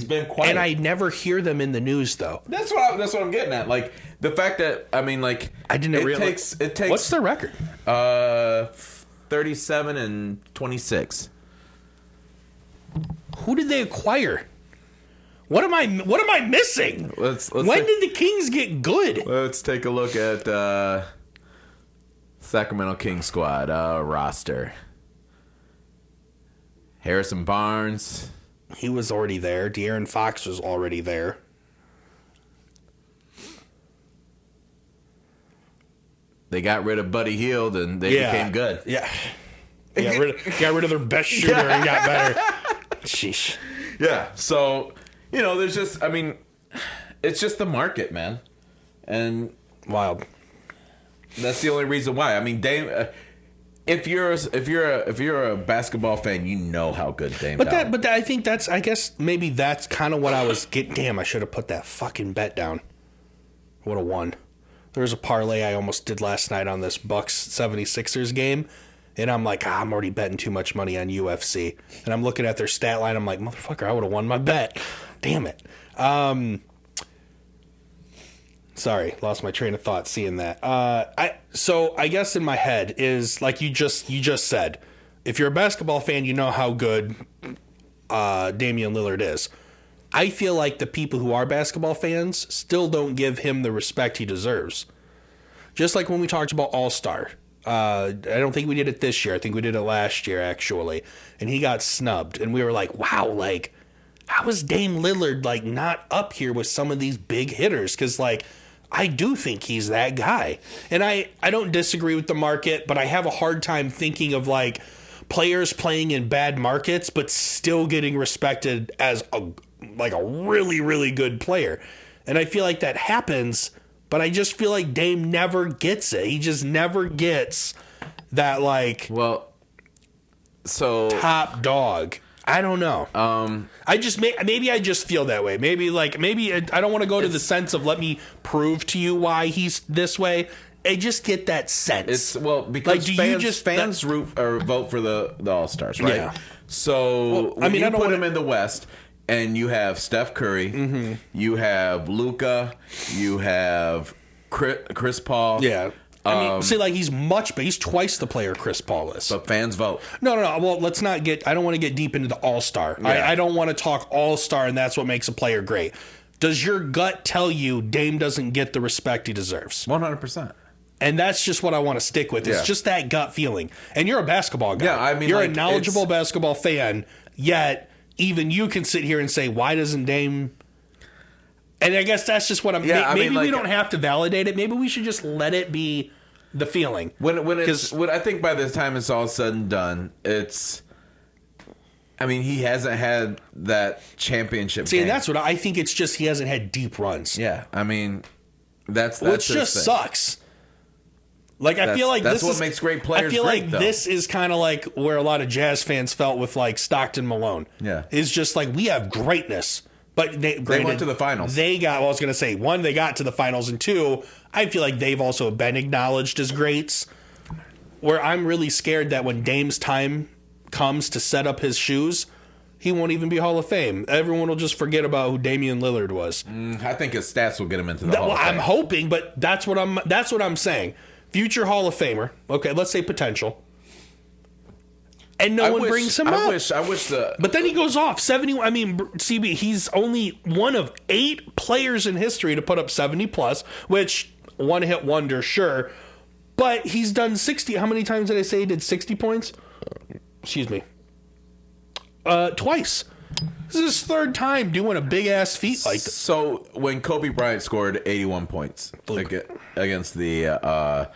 been quiet. And I never hear them in the news though. That's what I'm getting at. Like the fact that I mean, like I didn't realize it takes. What's their record? 37-26. Who did they acquire? What am I missing? When did the Kings get good? Let's take a look at Sacramento Kings squad roster. Harrison Barnes. He was already there. De'Aaron Fox was already there. They got rid of Buddy Hield and they became good. Yeah. Got rid of their best shooter and got better. Sheesh. Yeah. So, you know, there's just, I mean, it's just the market, man. And wild. That's the only reason why. I mean, Dame. If you're a basketball fan, you know how good Dame. But I think that's. I guess maybe that's kind of what I was getting. Damn, I should have put that fucking bet down. Would have won. There was a parlay I almost did last night on this Bucks 76ers game, and I'm like, I'm already betting too much money on UFC, and I'm looking at their stat line. I'm like, motherfucker, I would have won my bet. Damn it. Sorry, lost my train of thought seeing that. So I guess in my head is like you just said, if you're a basketball fan, you know how good Damian Lillard is. I feel like the people who are basketball fans still don't give him the respect he deserves. Just like when we talked about All-Star. I don't think we did it this year. I think we did it last year, actually. And he got snubbed. And we were like, wow, like, how is Dame Lillard, like, not up here with some of these big hitters? Because, like, I do think he's that guy. And I don't disagree with the market, but I have a hard time thinking of, like, players playing in bad markets but still getting respected as a really, really good player. And I feel like that happens, but I just feel like Dame never gets it. He just never gets that, like, top dog. I don't know. Maybe I just feel that way. Maybe I don't want to go to the sense of let me prove to you why he's this way. I just get that sense. Because fans root or vote for the All-Stars, right? Yeah. So you put him in the West, and you have Steph Curry, you have Luka, you have Chris Paul. Yeah. I mean, he's twice the player Chris Paul is. But fans vote. No. Well, let's not get. I don't want to get deep into the All-Star. Yeah. I don't want to talk All-Star, and that's what makes a player great. Does your gut tell you Dame doesn't get the respect he deserves? 100%. And that's just what I want to stick with. It's just that gut feeling. And you're a basketball guy. Yeah, I mean, you're a knowledgeable basketball fan. Yet even you can sit here and say, why doesn't Dame? And I guess that's just what I'm. Yeah, maybe we don't have to validate it. Maybe we should just let it be the feeling. When I think by the time it's all said and done, it's. I mean, he hasn't had that championship. See, and that's what I think. It's just he hasn't had deep runs. Yeah, I mean, that's which just sucks. Like I feel like that's what makes great players. I feel like this is kind of like where a lot of Jazz fans felt with like Stockton Malone. Yeah, it's just like we have greatness, but they went to the finals. They got. Well, I was going to say one, they got to the finals, and two, I feel like they've also been acknowledged as greats. Where I'm really scared that when Dame's time comes to set up his shoes, he won't even be Hall of Fame. Everyone will just forget about who Damian Lillard was. I think his stats will get him into the Hall of Fame. I'm hoping, but that's what I'm saying. Future Hall of Famer. Okay, let's say potential. And no one brings him up. I wish But then he goes off 70. I mean, CB, he's only one of 8 players in history to put up 70 plus, which one hit wonder, sure. But he's done 60. How many times did I say he did 60 points? Excuse me. Twice. This is his 3rd time doing a big ass feat like this. So when Kobe Bryant scored 81 points against the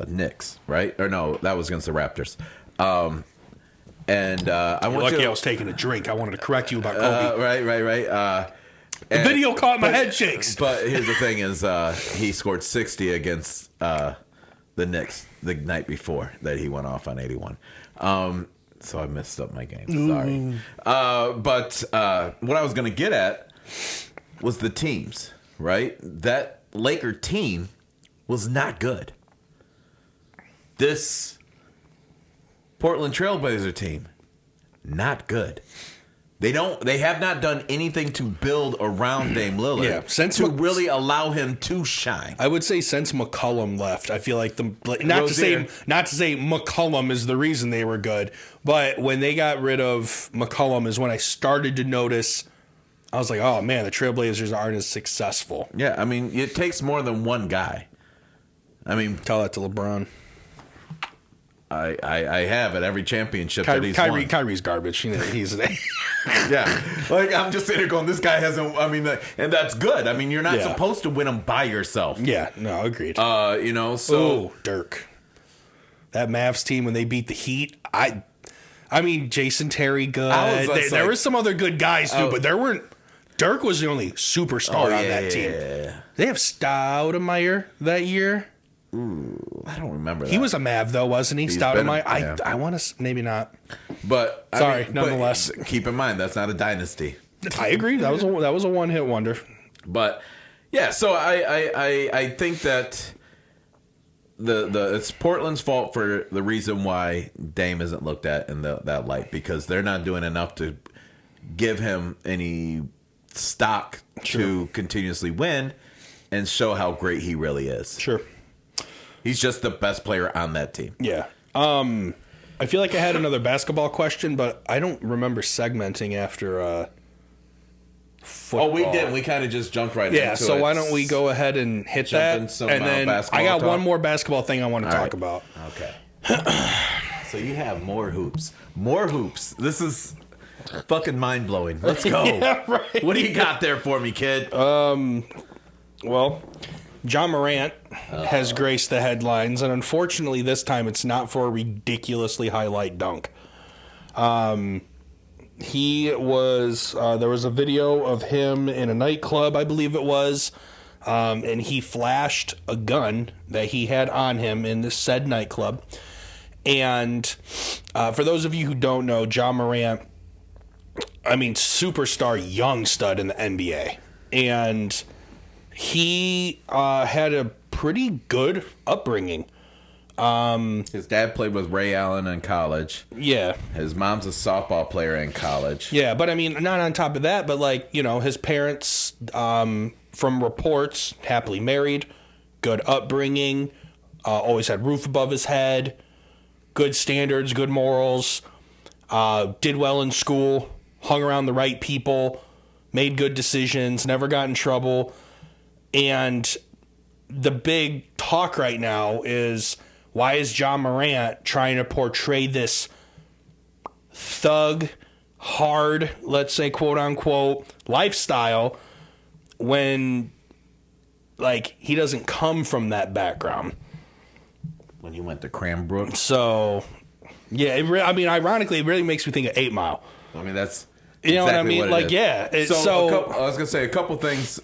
Knicks, right? Or no, that was against the Raptors. I was taking a drink. I wanted to correct you about Kobe. Right. The video caught my head shakes. But here's the thing: is he scored 60 against the Knicks the night before that he went off on 81. So I messed up my game. Sorry. But what I was going to get at was the teams. Right, that Laker team was not good. This Portland Trailblazer team, not good. They have not done anything to build around Dame Lillard to really allow him to shine. I would say since McCollum left, I feel like not to say McCollum is the reason they were good, but when they got rid of McCollum is when I started to notice. I was like, oh man, the Trailblazers aren't as successful. Yeah, I mean, it takes more than one guy. I mean, tell that to LeBron. I have at every championship that he's won. Kyrie's garbage. He's yeah. Like I'm just sitting there going, this guy hasn't. I mean, and that's good. I mean, you're not supposed to win them by yourself. Yeah. No, agreed. So Dirk, that Mavs team when they beat the Heat, I mean, Jason Terry good. There were some other good guys too, but there weren't. Dirk was the only superstar on that team. Yeah. They have Stoudemire that year. Ooh, I don't remember that. He was a Mav, though, wasn't he? Stoudemire? I want to... Maybe not. But... Sorry, nonetheless. But keep in mind, that's not a dynasty. I agree. That was a one-hit wonder. But, yeah, so I think that it's Portland's fault for the reason why Dame isn't looked at in that light, because they're not doing enough to give him any stock to continuously win and show how great he really is. Sure. He's just the best player on that team. Yeah. I feel like I had another basketball question, but I don't remember segmenting after football. Oh, we did. We kind of just jumped right into it. Yeah, so why don't we go ahead and hit that? And then I got one more basketball thing I want to talk about. Okay. So you have more hoops. More hoops. This is fucking mind-blowing. Let's go. Yeah, right. What do you got there for me, kid? Well, Ja Morant has graced the headlines, and unfortunately this time it's not for a ridiculously highlight dunk. He was there was a video of him in a nightclub, I believe it was, and he flashed a gun that he had on him in this said nightclub. And for those of you who don't know, Ja Morant, I mean, superstar young stud in the NBA, and he had a pretty good upbringing. His dad played with Ray Allen in college. Yeah. His mom's a softball player in college. Yeah, but I mean, not on top of that, but like, you know, his parents, from reports, happily married, good upbringing, always had roof above his head, good standards, good morals, did well in school, hung around the right people, made good decisions, never got in trouble. And the big talk right now is, why is Ja Morant trying to portray this thug, hard, let's say, quote unquote, lifestyle when, like, he doesn't come from that background? When he went to Cranbrook. So, yeah, I mean, ironically, it really makes me think of 8 Mile. I mean, that's you know exactly what I mean? Like, yeah. I was going to say a couple things.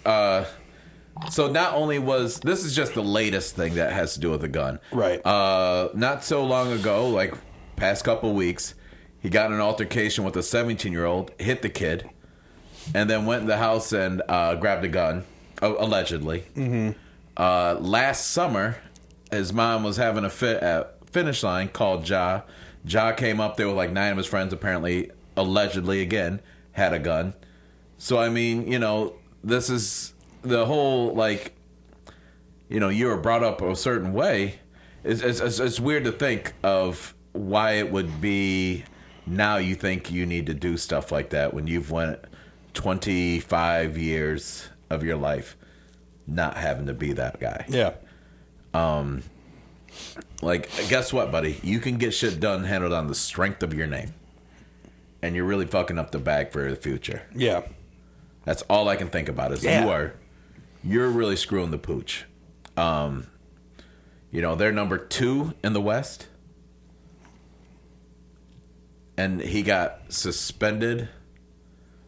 So not only was this is just the latest thing that has to do with the gun, right? Not so long ago, like past couple weeks, he got in an altercation with a 17-year-old, hit the kid, and then went in the house and grabbed a gun, allegedly. Mm-hmm. Last summer, his mom was having a fit at Finish Line, called Ja. Ja came up there with like 9 of his friends, apparently, allegedly, again, had a gun. So, I mean, this is the whole, like, you were brought up a certain way. It's weird to think of why it would be now you think you need to do stuff like that when you've went 25 years of your life not having to be that guy. Yeah. Like, guess what, buddy? You can get shit done handled on the strength of your name. And you're really fucking up the bag for the future. Yeah. That's all I can think about is you're really screwing the pooch. They're number 2 in the West. And he got suspended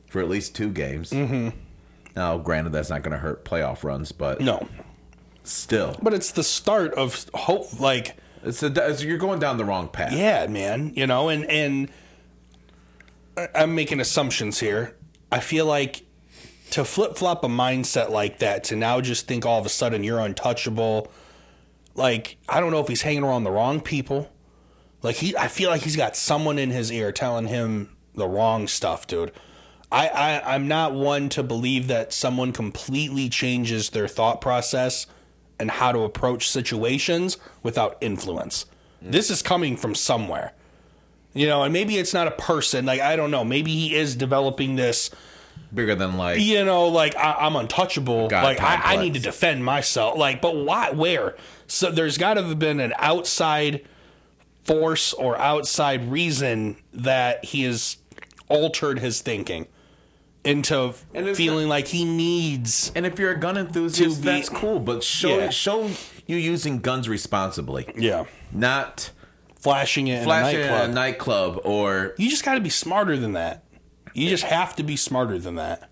for at least 2 games. Mm-hmm. Now, granted, that's not going to hurt playoff runs, but... No. Still. But it's the start of hope, like... you're going down the wrong path. Yeah, man. And I'm making assumptions here. I feel like to flip-flop a mindset like that, to now just think all of a sudden you're untouchable, like, I don't know if he's hanging around the wrong people. Like, I feel like he's got someone in his ear telling him the wrong stuff, dude. I'm not one to believe that someone completely changes their thought process and how to approach situations without influence. This is coming from somewhere. And maybe it's not a person. Like, I don't know. Maybe he is developing this... Bigger than, like... I'm untouchable. God like, I need to defend myself. Like, but why? Where? So there's got to have been an outside force or outside reason that he has altered his thinking into feeling like he needs. And if you're a gun enthusiast, that's cool. But show you using guns responsibly. Yeah. Not flashing it in a nightclub. Or you just got to be smarter than that. You just have to be smarter than that.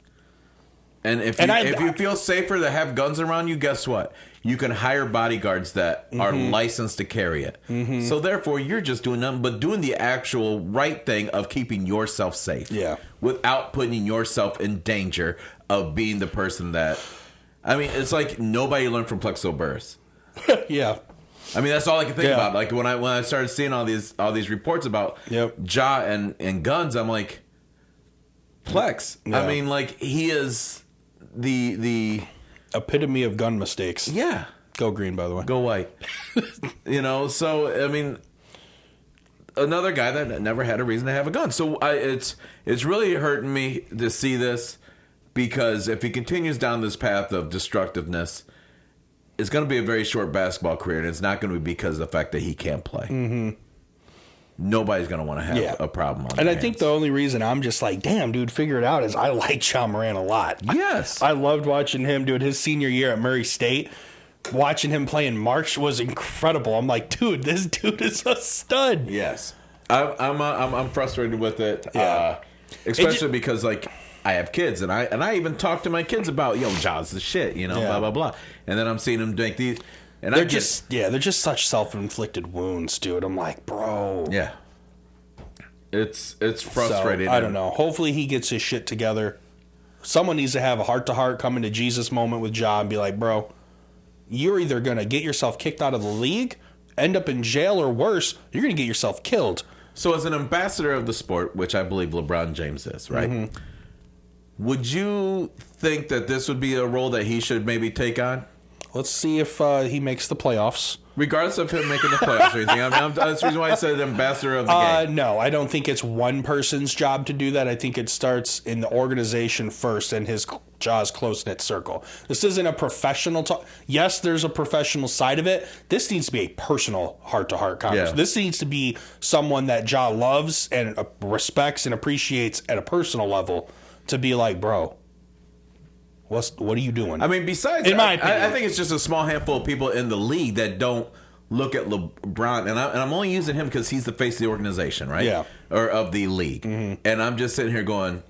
And if you feel safer to have guns around you, guess what? You can hire bodyguards that are licensed to carry it. Mm-hmm. So therefore, you're just doing nothing but doing the actual right thing of keeping yourself safe. Yeah. Without putting yourself in danger of being the person that... I mean, it's like nobody learned from Plexo Burris. Yeah. I mean, that's all I can think about. Like, when I started seeing all these reports about Ja and guns, I'm like, Plex. Yeah. I mean, like, he is the epitome of gun mistakes. Yeah. Go green, by the way. Go white. So, I mean, another guy that never had a reason to have a gun. So it's really hurting me to see this, because if he continues down this path of destructiveness, it's going to be a very short basketball career, and it's not going to be because of the fact that he can't play. Mm-hmm. Nobody's going to want to have a problem on And I think the only reason I'm just like, damn, dude, figure it out, is I like Ja Morant a lot. Yes. I loved watching him, dude. His senior year at Murray State, watching him play in March was incredible. I'm like, dude, this dude is a stud. Yes. I'm frustrated with it. Yeah. Especially because, like, I have kids, and I even talk to my kids about, Ja's the shit, blah, blah, blah. And then I'm seeing them make these... And they're just such self-inflicted wounds, dude. I'm like, bro. Yeah. It's frustrating. So, I don't know. Hopefully he gets his shit together. Someone needs to have a heart-to-heart, come into Jesus moment with Ja and be like, bro, you're either going to get yourself kicked out of the league, end up in jail, or worse, you're going to get yourself killed. So as an ambassador of the sport, which I believe LeBron James is, right? Mm-hmm. Would you think that this would be a role that he should maybe take on? Let's see if he makes the playoffs. Regardless of him making the playoffs or anything. That's the reason why I said ambassador of the game. No, I don't think it's one person's job to do that. I think it starts in the organization first and Ja's close-knit circle. This isn't a professional talk. Yes, there's a professional side of it. This needs to be a personal heart-to-heart conversation. Yeah. This needs to be someone that Ja loves and respects and appreciates at a personal level, to be like, bro, what are you doing? I mean, besides, in my opinion, I think it's just a small handful of people in the league that don't look at LeBron, and I'm only using him because he's the face of the organization, right? Yeah, or of the league. Mm-hmm. And I'm just sitting here going,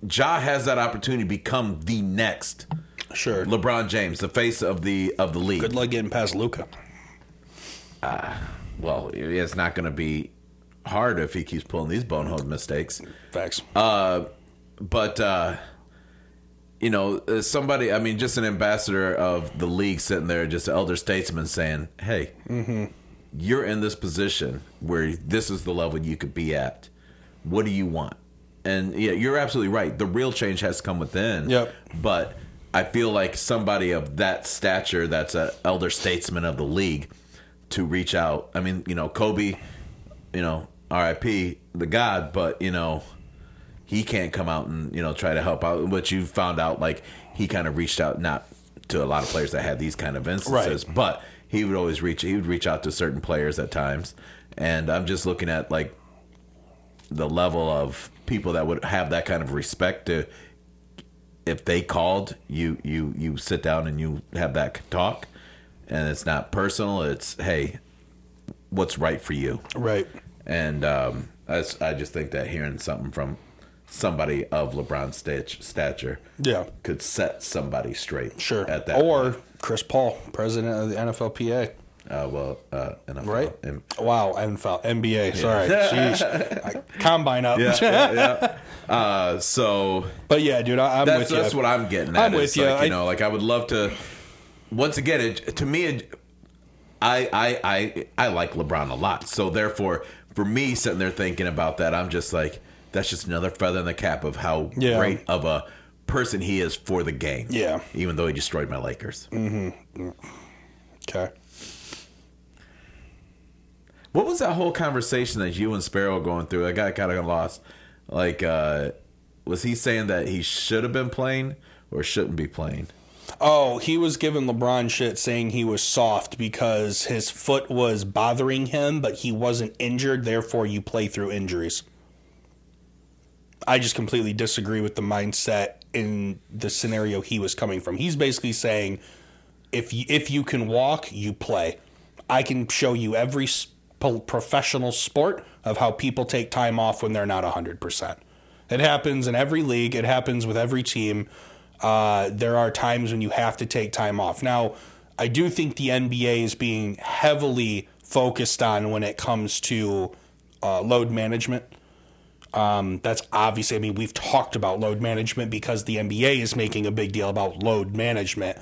Ja has that opportunity to become the next, LeBron James, the face of the league. Good luck getting past Luka. Well, it's not going to be hard if he keeps pulling these bonehead mistakes. Facts. But somebody, I mean, just an ambassador of the league sitting there, just an elder statesman saying, hey, you're in this position where this is the level you could be at. What do you want? And yeah, you're absolutely right. The real change has to come within. Yep. But I feel like somebody of that stature, that's an elder statesman of the league, to reach out. I mean, Kobe, R.I.P. the God, but he can't come out and try to help out. But you found out like he kind of reached out, not to a lot of players that had these kind of instances, right, but he would always reach out to certain players at times. And I'm just looking at like the level of people that would have that kind of respect to, if they called you sit down and you have that talk, and it's not personal, it's, hey, what's right for you, right? And I just think that hearing something from somebody of LeBron's stature, could set somebody straight. Sure. At that or point. Chris Paul, president of the NFLPA. NFL. Right? Wow, NFL, NBA. Yeah. Sorry. Jeez. Combine up. Yeah. But yeah, dude, I'm with you. That's what I'm getting at. I'm with you. Like, I would love to, once again, to me, I like LeBron a lot. So therefore, for me, sitting there thinking about that, I'm just like, that's just another feather in the cap of how great of a person he is for the game. Yeah. Even though he destroyed my Lakers. Mm-hmm. Okay. What was that whole conversation that you and Sparrow were going through? I got kind of lost. Like, was he saying that he should have been playing or shouldn't be playing? Oh, he was giving LeBron shit saying he was soft because his foot was bothering him, but he wasn't injured, therefore you play through injuries. I just completely disagree with the mindset in the scenario he was coming from. He's basically saying, if you can walk, you play. I can show you every professional sport of how people take time off when they're not 100%. It happens in every league. It happens with every team. There are times when you have to take time off. Now, I do think the NBA is being heavily focused on when it comes to load management. That's obviously, I mean, we've talked about load management because the NBA is making a big deal about load management.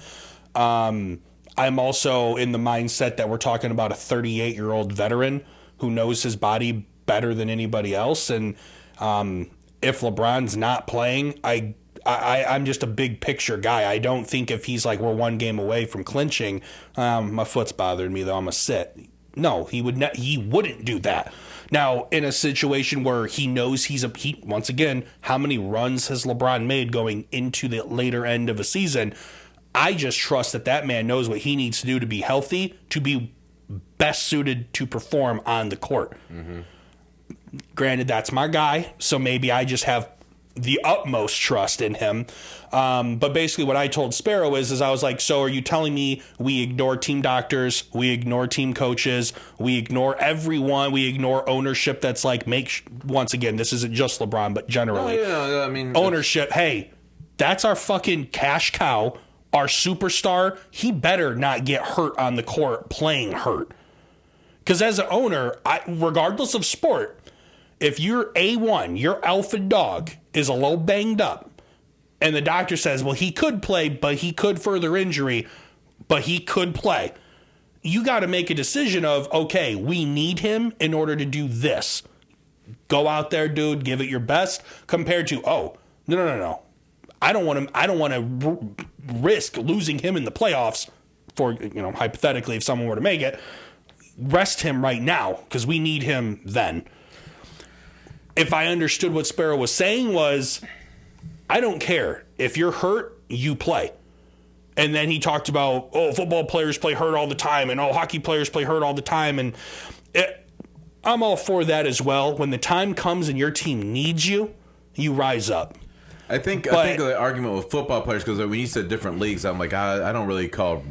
I'm also in the mindset that we're talking about a 38-year-old veteran who knows his body better than anybody else. And if LeBron's not playing, I'm just a big picture guy. I don't think if he's like, we're one game away from clinching, my foot's bothering me though, I'm a sit. No, he wouldn't do that. Now, in a situation where he knows once again, how many runs has LeBron made going into the later end of a season? I just trust that man knows what he needs to do to be healthy, to be best suited to perform on the court. Mm-hmm. Granted, that's my guy, so maybe I just have the utmost trust in him. But basically what I told Sparrow is I was like, so are you telling me we ignore team doctors, we ignore team coaches, we ignore everyone, we ignore ownership that's like, once again, this isn't just LeBron, but generally. I mean, ownership, hey, that's our fucking cash cow, our superstar. He better not get hurt on the court playing hurt. Because as an owner, regardless of sport, if you're A1, your alpha dog is a little banged up, and the doctor says, well, he could play, but he could further injury, but he could play. You got to make a decision of, okay, we need him in order to do this. Go out there, dude, give it your best, compared to, oh, no. I don't want to risk losing him in the playoffs for, hypothetically, if someone were to make it. Rest him right now because we need him then. If I understood what Sparrow was saying was, I don't care. If you're hurt, you play. And then he talked about, football players play hurt all the time, and hockey players play hurt all the time. And I'm all for that as well. When the time comes and your team needs you, you rise up. I think the argument with football players, because when you said different leagues, I'm like, I don't really call,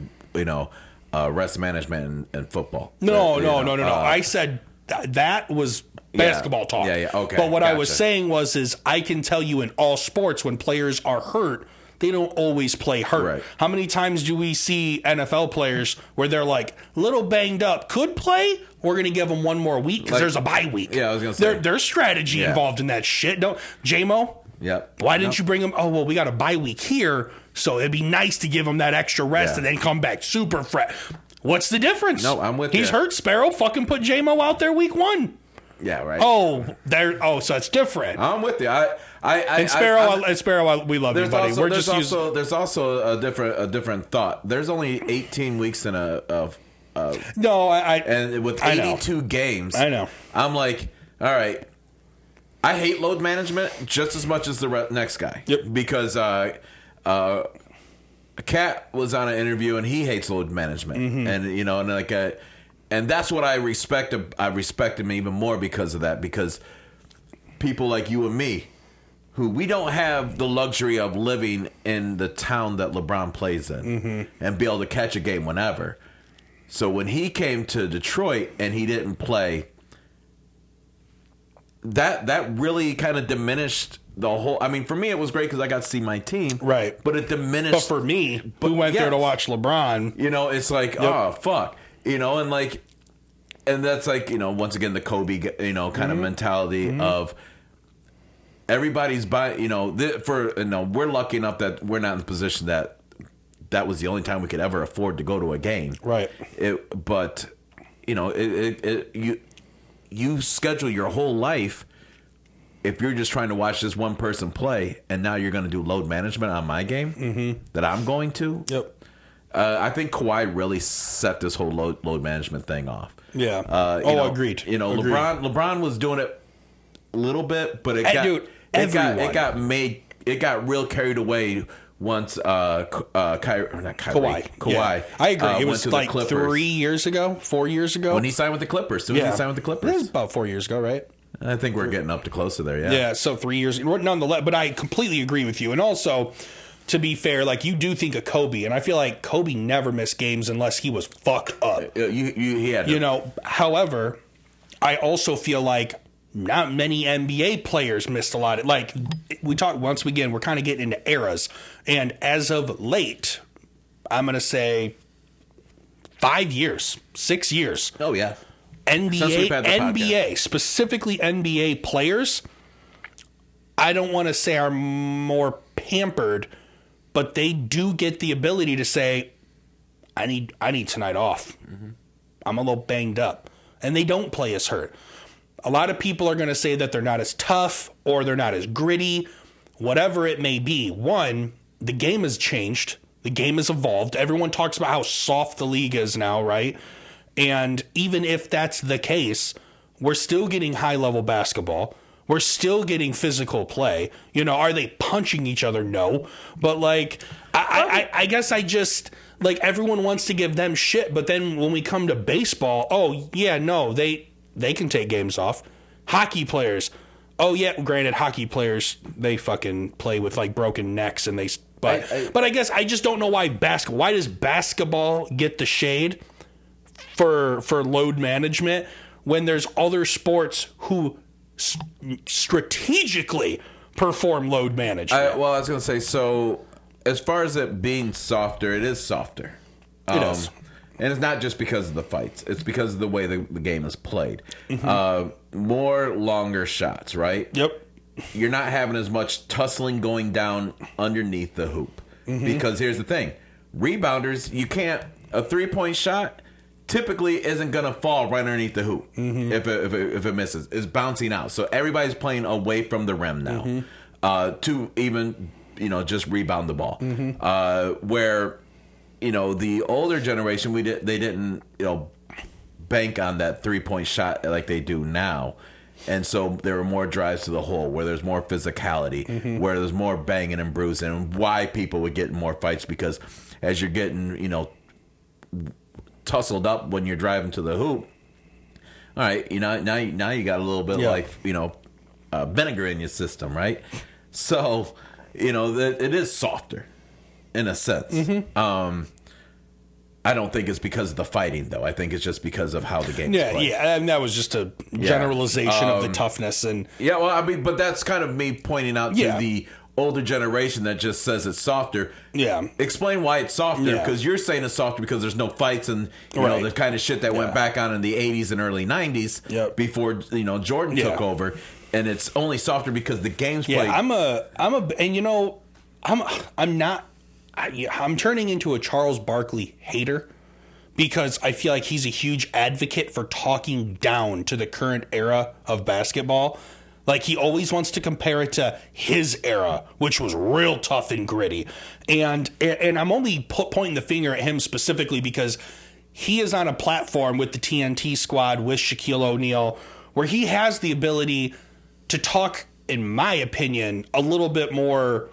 rest management in football. No. I said that was basketball talk. Yeah, okay. But what I was saying is I can tell you in all sports when players are hurt, they don't always play hurt. Right. How many times do we see NFL players where they're like, little banged up, could play? We're going to give them one more week because there's a bye week. Yeah, I was going to say. There's strategy involved in that shit. J-Mo? Yep. Why didn't you bring him? Oh, well, we got a bye week here, so it'd be nice to give him that extra rest and then come back super fresh. What's the difference? No, I'm with you. He's hurt. Sparrow fucking put J-Mo out there week 1. Yeah, right. So it's different. I'm with you. Sparrow, we love you, buddy. There's also a different thought. There's only 18 weeks in and with 82 games, I know. I'm like, all right. I hate load management just as much as the next guy. Yep. Because Cat was on an interview and he hates load management, and that's what I respect. I respect him even more because of that. Because people like you and me, who we don't have the luxury of living in the town that LeBron plays in and be able to catch a game whenever. So when he came to Detroit and he didn't play, that really kind of diminished the whole. I mean, for me, it was great because I got to see my team. Right. But it diminished. But for me, who went there to watch LeBron. It's like, oh, fuck. And that's like, once again, the Kobe, kind of mentality of everybody's buying, we're lucky enough that we're not in the position that was the only time we could ever afford to go to a game. Right. You schedule your whole life if you're just trying to watch this one person play, and now you're going to do load management on my game that I'm going to. Yep. I think Kawhi really set this whole load management thing off. Yeah. Agreed. Agreed. LeBron was doing it a little bit, but it got real carried away once Kawhi. Yeah. I agree. It was like 4 years ago when he signed with the Clippers. He signed with the Clippers. It was about 4 years ago, right? I think we're getting up to close to there. Yeah. Yeah. So 3 years, nonetheless. But I completely agree with you, and also, to be fair, like, you do think of Kobe, and I feel like Kobe never missed games unless he was fucked up. He had However, I also feel like not many NBA players missed a lot. Like, we talk once again, we're kind of getting into eras, and as of late, I'm going to say 5 years, 6 years. Oh yeah. NBA, specifically NBA players, I don't want to say are more pampered, but they do get the ability to say, I need tonight off. I'm a little banged up. And they don't play as hurt. A lot of people are going to say that they're not as tough or they're not as gritty, whatever it may be. One, the game has changed. The game has evolved. Everyone talks about how soft the league is now, right? And even if that's the case, we're still getting high-level basketball. We're still getting physical play. Are they punching each other? No. But, like, I guess I just, like, everyone wants to give them shit. But then when we come to baseball, they can take games off. Hockey players, granted, hockey players, they fucking play with, like, broken necks. And but I guess I just don't know why why does basketball get the shade for load management when there's other sports who strategically perform load management? I was going to say, so as far as it being softer, it is softer. It is. And it's not just because of the fights. It's because of the way the game is played. More longer shots, right? Yep. You're not having as much tussling going down underneath the hoop. Because here's the thing. Rebounders, a 3-point shot typically isn't going to fall right underneath the hoop if it misses. It's bouncing out. So everybody's playing away from the rim now to even, just rebound the ball. Where, the older generation, they didn't, bank on that 3-point shot like they do now. And so there were more drives to the hole where there's more physicality, where there's more banging and bruising, and why people would get in more fights because as you're getting, tussled up when you're driving to the hoop. All right, now you got a little bit like vinegar in your system, right? So it is softer in a sense. I don't think it's because of the fighting though. I think it's just because of how the game's played. Yeah, and that was just a generalization of the toughness and but that's kind of me pointing out to the older generation that just says it's softer. Yeah. Explain why it's softer, because you're saying it's softer because there's no fights and the kind of shit that went back on in the 80s and early 90s before Jordan took over, and it's only softer because the game's played. I'm turning into a Charles Barkley hater because I feel like he's a huge advocate for talking down to the current era of basketball. Like, he always wants to compare it to his era, which was real tough and gritty. And I'm only pointing the finger at him specifically because he is on a platform with the TNT squad, with Shaquille O'Neal, where he has the ability to talk, in my opinion, a little bit more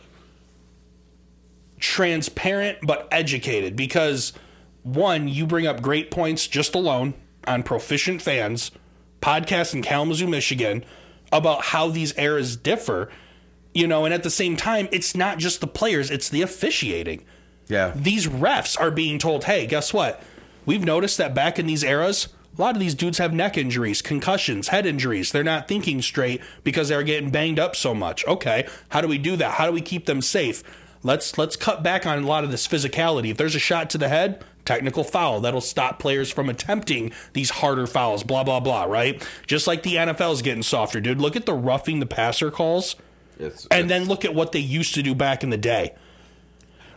transparent but educated. Because, one, you bring up great points just alone on Proficient Fans podcast in Kalamazoo, Michigan, about how these eras differ, and at the same time, it's not just the players, it's the officiating. Yeah. These refs are being told, hey, guess what? We've noticed that back in these eras, a lot of these dudes have neck injuries, concussions, head injuries. They're not thinking straight because they're getting banged up so much. Okay, how do we do that? How do we keep them safe? Let's cut back on a lot of this physicality. If there's a shot to the head, technical foul. That'll stop players from attempting these harder fouls, blah, blah, blah, right? Just like the NFL's getting softer, dude. Look at the roughing the passer calls, then look at what they used to do back in the day.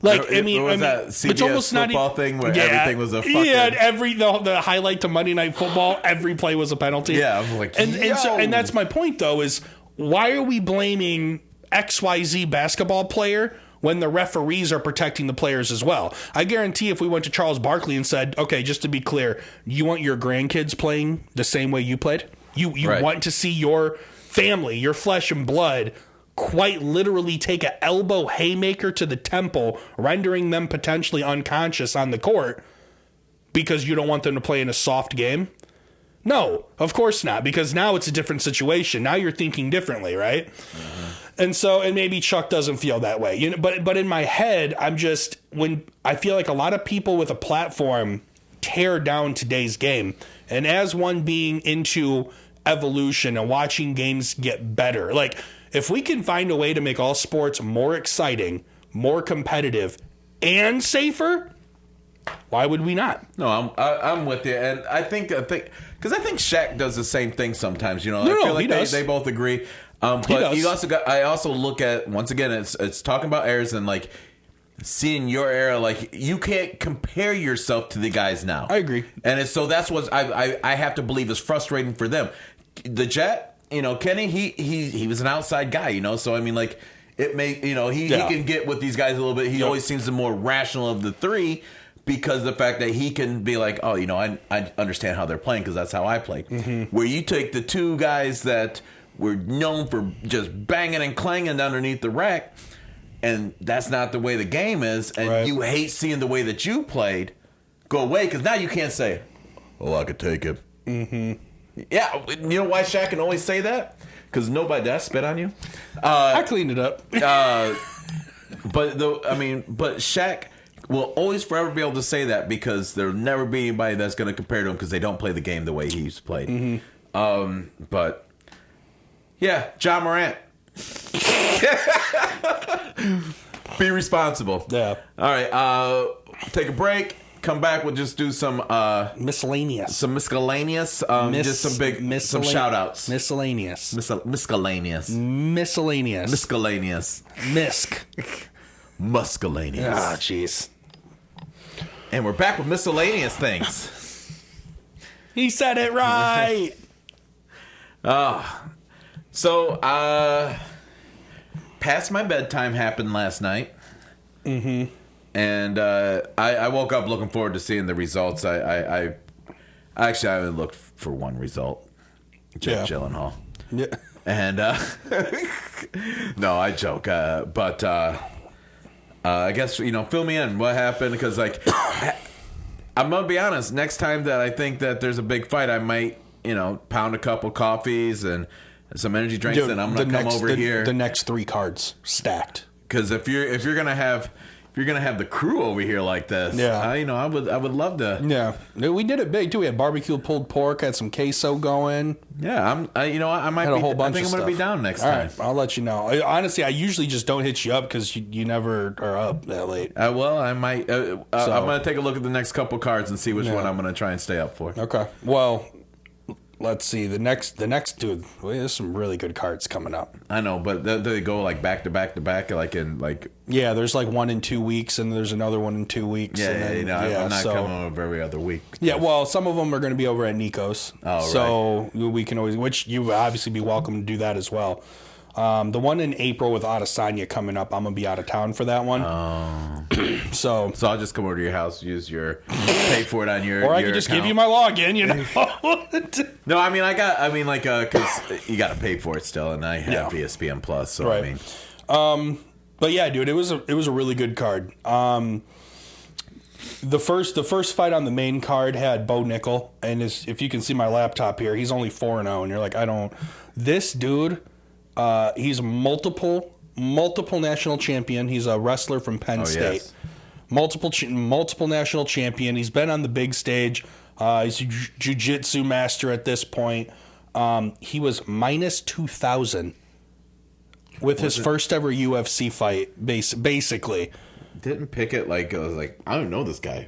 Like, that CBS it's almost not football thing where everything was a fucking... Yeah, the highlight to Monday Night Football, every play was a penalty. Yeah, I was like, and that's my point, though, is why are we blaming XYZ basketball player when the referees are protecting the players as well? I guarantee if we went to Charles Barkley and said, okay, just to be clear, you want your grandkids playing the same way you played? You right. want to see your family, your flesh and blood, quite literally take an elbow haymaker to the temple, rendering them potentially unconscious on the court because you don't want them to play in a soft game? No, of course not, because now it's a different situation. Now you're thinking differently, right? Mm-hmm. And maybe Chuck doesn't feel that way. But in my head, when I feel like a lot of people with a platform tear down today's game, and as one being into evolution and watching games get better, like, if we can find a way to make all sports more exciting, more competitive, and safer, why would we not? No, I'm with you, and I think because I think Shaq does the same thing sometimes. I feel like they both agree. But I also look at, once again, it's talking about eras and like seeing your era. Like, you can't compare yourself to the guys now. I agree, and so that's what I have to believe is frustrating for them. The Jet. Kenny, he was an outside guy, so I mean, like, it may, he can get with these guys a little bit. He always seems the more rational of the three because of the fact that he can be like, oh, I understand how they're playing because that's how I played. Mm-hmm. Where you take the two guys that were known for just banging and clanging underneath the rack, and that's not the way the game is, and right. You hate seeing the way that you played go away because now you can't say, oh, I could take it. Mm-hmm. Yeah, you know why Shaq can always say that? Because nobody does spit on you. I cleaned it up. But Shaq will always forever be able to say that because there'll never be anybody that's going to compare to him because they don't play the game the way he's played. Mm-hmm. But yeah, Ja Morant. Be responsible. Yeah. All right. Take a break. Come back. We'll just do some miscellaneous. Just some shout outs. Miscellaneous. Miscellaneous. Muscalaneous. Ah, jeez. And we're back with miscellaneous things. He said it right. So past my bedtime happened last night. Mm-hmm. And I woke up looking forward to seeing the results. I only looked for one result. Jake Gyllenhaal. Yeah. And no, I joke. But I guess, fill me in. What happened? Because, like, I'm going to be honest. Next time that I think that there's a big fight, I might, pound a couple coffees and some energy drinks, and I'm going to come over here. The next 3 cards stacked. Because if you're going to have... If you're gonna have the crew over here like this, I would love to. Yeah, we did it big too. We had barbecue pulled pork, had some queso going. Yeah, I might had a whole bunch. I think I'm gonna be down next time. Right, I'll let you know. Honestly, I usually just don't hit you up because you never are up that late. Well, I might. I'm gonna take a look at the next couple cards and see which one I'm gonna try and stay up for. Okay. Well, let's see. The next dude. Well, there's some really good cards coming up. I know, but they go like back to back to back, like in like. Yeah, there's like one in 2 weeks, and there's another one in 2 weeks. Yeah, and then, I'm not coming over every other week. Yeah, well, some of them are going to be over at Nico's. Oh, right. So we can always, which you would obviously be welcome to do that as well. The one in April with Adesanya coming up, I'm going to be out of town for that one. Oh. So I'll just come over to your house, pay for it on your or I your could just account. give you my login, you know. No, because you got to pay for it still, and I have ESPN Plus, so right. I mean. But yeah, dude, it was a really good card. The first fight on the main card had Bo Nickel, and if you can see my laptop here, he's only 4-0, and you're like, this dude, he's multiple national champion. He's a wrestler from Penn State. Yes. Multiple national champion. He's been on the big stage. He's a jiu-jitsu master at this point. He was minus 2,000 with his first ever UFC fight, basically. Didn't Pickett I was like, I don't know this guy.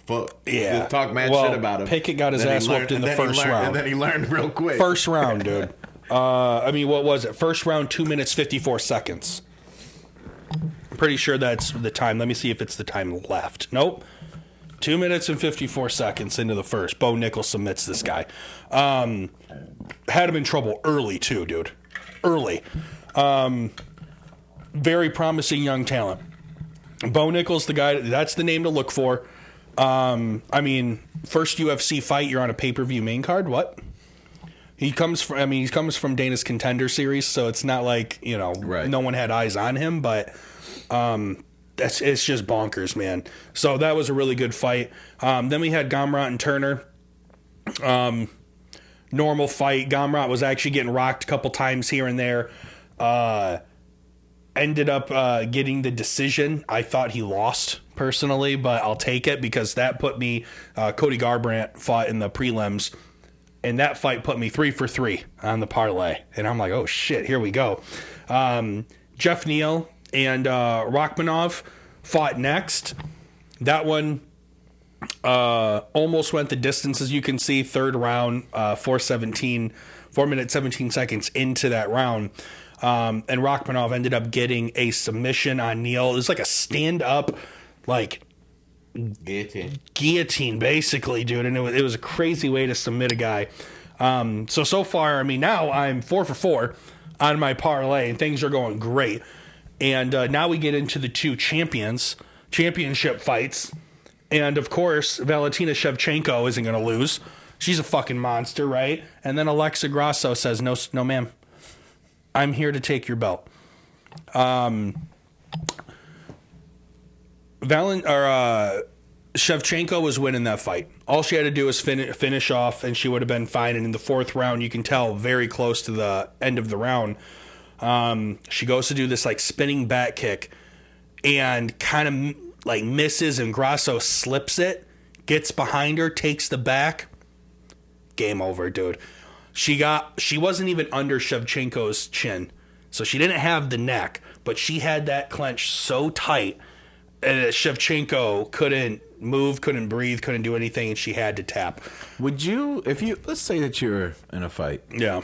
Fuck. Yeah. Just talk mad shit about him. Pickett got his ass whooped in the first round. And then he learned real quick. First round, dude. What was it? First round, 2 minutes, 54 seconds. I'm pretty sure that's the time. Let me see if it's the time left. Nope. 2 minutes and 54 seconds into the first. Bo Nickel submits this guy. Had him in trouble early, too, dude. Early. Very promising young talent. Bo Nickel's the guy. That's the name to look for. First UFC fight, you're on a pay-per-view main card. What? He comes from Dana's Contender Series, so it's not like, right. No one had eyes on him, but it's just bonkers, man. So that was a really good fight. Then we had Gamrot and Turner. Normal fight. Gamrot was actually getting rocked a couple times here and there. Ended up getting the decision. I thought he lost personally, but I'll take it because that put me. Cody Garbrandt fought in the prelims, and that fight put me 3 for 3 on the parlay. And I'm like, oh shit, here we go. Jeff Neal and Rachmanov fought next. That one almost went the distance, as you can see. Third round, 4 minutes 17 seconds into that round. And Rachmanov ended up getting a submission on Neal. It was like a stand-up, guillotine, basically, dude. And it was a crazy way to submit a guy. So far, now I'm 4 for 4 on my parlay, and things are going great. And now we get into the two championship fights. And, of course, Valentina Shevchenko isn't going to lose. She's a fucking monster, right? And then Alexa Grasso says, no, ma'am. I'm here to take your belt. Shevchenko was winning that fight. All she had to do was finish off, and she would have been fine. And in the fourth round, you can tell very close to the end of the round, she goes to do this spinning back kick and kind of misses, and Grasso slips it, gets behind her, takes the back. Game over, dude. She wasn't even under Shevchenko's chin, so she didn't have the neck, but she had that clenched so tight that Shevchenko couldn't move, couldn't breathe, couldn't do anything, and she had to tap. Would you, let's say that you're in a fight. Yeah.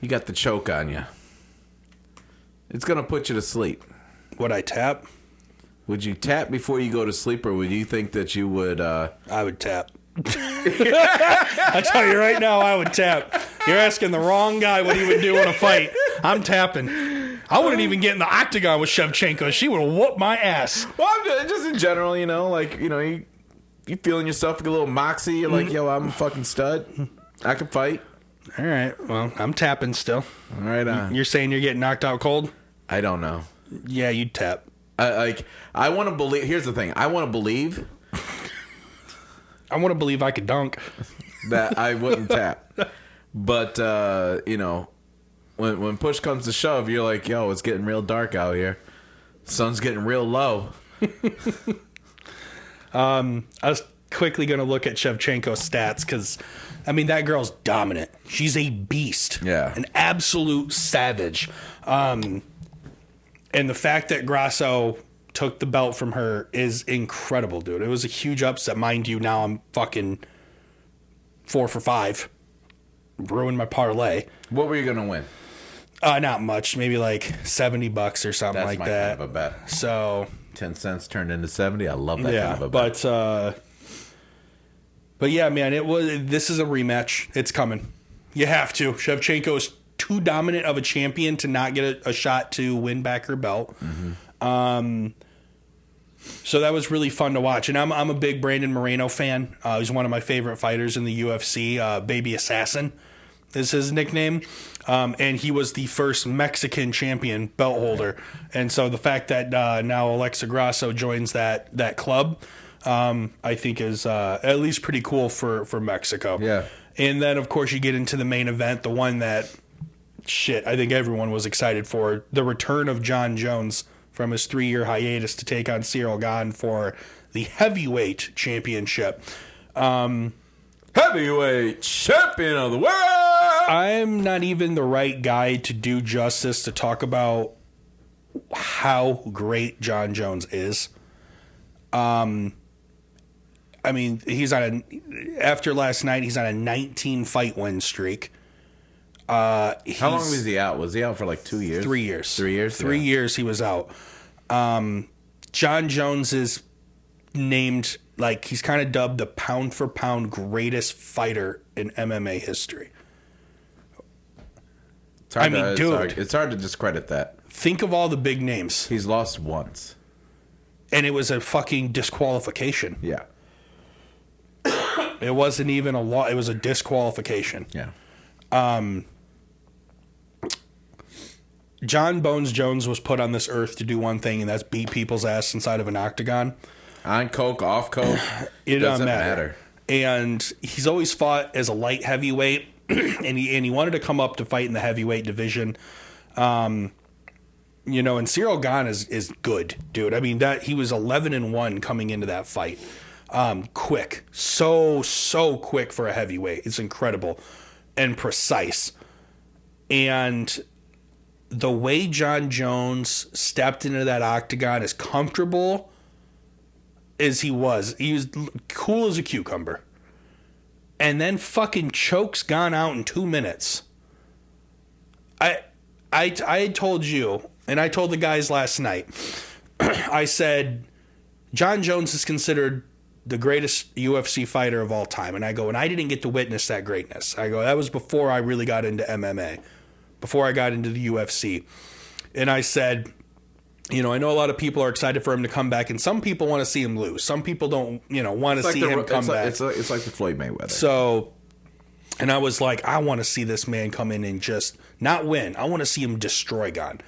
You got the choke on you. It's going to put you to sleep. Would I tap? Would you tap before you go to sleep, or would you think that you would... I would tap. I tell you right now, I would tap. You're asking the wrong guy what he would do in a fight. I'm tapping. I wouldn't even get in the octagon with Shevchenko. She would have whooped my ass. Well, I'm just in general, you feeling yourself like a little moxie. You're like, yo, I'm a fucking stud. I can fight. All right. Well, I'm tapping still. All right. You're saying you're getting knocked out cold? I don't know. Yeah, you'd tap. I want to believe. Here's the thing. I want to believe. I want to believe I could dunk. That I wouldn't tap. But, when push comes to shove, you're like, yo, it's getting real dark out here. Sun's getting real low. I was quickly going to look at Shevchenko's stats because, that girl's dominant. She's a beast. Yeah. An absolute savage. And the fact that Grasso took the belt from her is incredible, dude. It was a huge upset. Mind you, now I'm fucking 4 for 5 ruin my parlay. What were you going to win? Not much, maybe like $70 or something That's like my that. kind of a bet. So 10 cents turned into 70. I love that kind of a bet. But yeah, man, this is a rematch. It's coming. You have to. Shevchenko is too dominant of a champion to not get a shot to win back her belt. Mm-hmm. So that was really fun to watch. And I'm a big Brandon Moreno fan. He's one of my favorite fighters in the UFC. Baby Assassin is his nickname. And he was the first Mexican champion belt holder. And so the fact that now Alexa Grasso joins that club, I think is at least pretty cool for Mexico. Yeah. And then, of course, you get into the main event, the one that, I think everyone was excited for, the return of Jon Jones from his 3-year hiatus to take on Ciryl Gane for the heavyweight championship. Heavyweight champion of the world! I'm not even the right guy to do justice to talk about how great Jon Jones is. I mean, after last night, he's on a 19-fight win streak. How long was he out? Was he out for like 2 years? 3 years. 3 years? 3 years he was out. Jon Jones is named, like, he's kind of dubbed the pound-for-pound greatest fighter in MMA history. It's hard to discredit that. Think of all the big names. He's lost once. And it was a fucking disqualification. Yeah. It wasn't even a law. It was a disqualification. Yeah. Jon Bones Jones was put on this earth to do one thing, and that's beat people's ass inside of an octagon. On coke, off coke, it doesn't matter. And he's always fought as a light heavyweight, and he wanted to come up to fight in the heavyweight division. And Ciryl Gane is good, dude. I mean, that he was 11-1 coming into that fight. Quick, so quick for a heavyweight. It's incredible and precise. And the way Jon Jones stepped into that octagon, as comfortable as he was cool as a cucumber. And then fucking chokes Gane out in 2 minutes. I told you, and I told the guys last night, I said, Jon Jones is considered the greatest UFC fighter of all time. And I go, and I didn't get to witness that greatness. I go, that was before I really got into MMA, before I got into the UFC. And I said, I know a lot of people are excited for him to come back, and some people want to see him lose. Some people don't, want to see him come back. It's like the Floyd Mayweather. So, and I was like, I want to see this man come in and just not win. I want to see him destroy Gane.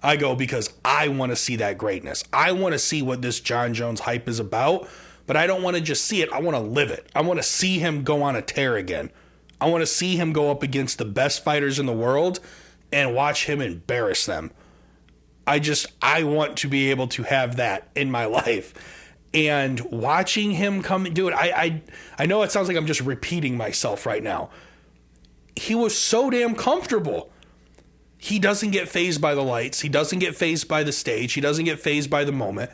I go, because I want to see that greatness. I want to see what this Jon Jones hype is about, but I don't want to just see it. I want to live it. I want to see him go on a tear again. I want to see him go up against the best fighters in the world and watch him embarrass them. I want to be able to have that in my life. And watching him come and do it, I know it sounds like I'm just repeating myself right now. He was so damn comfortable. He doesn't get fazed by the lights. He doesn't get fazed by the stage. He doesn't get fazed by the moment.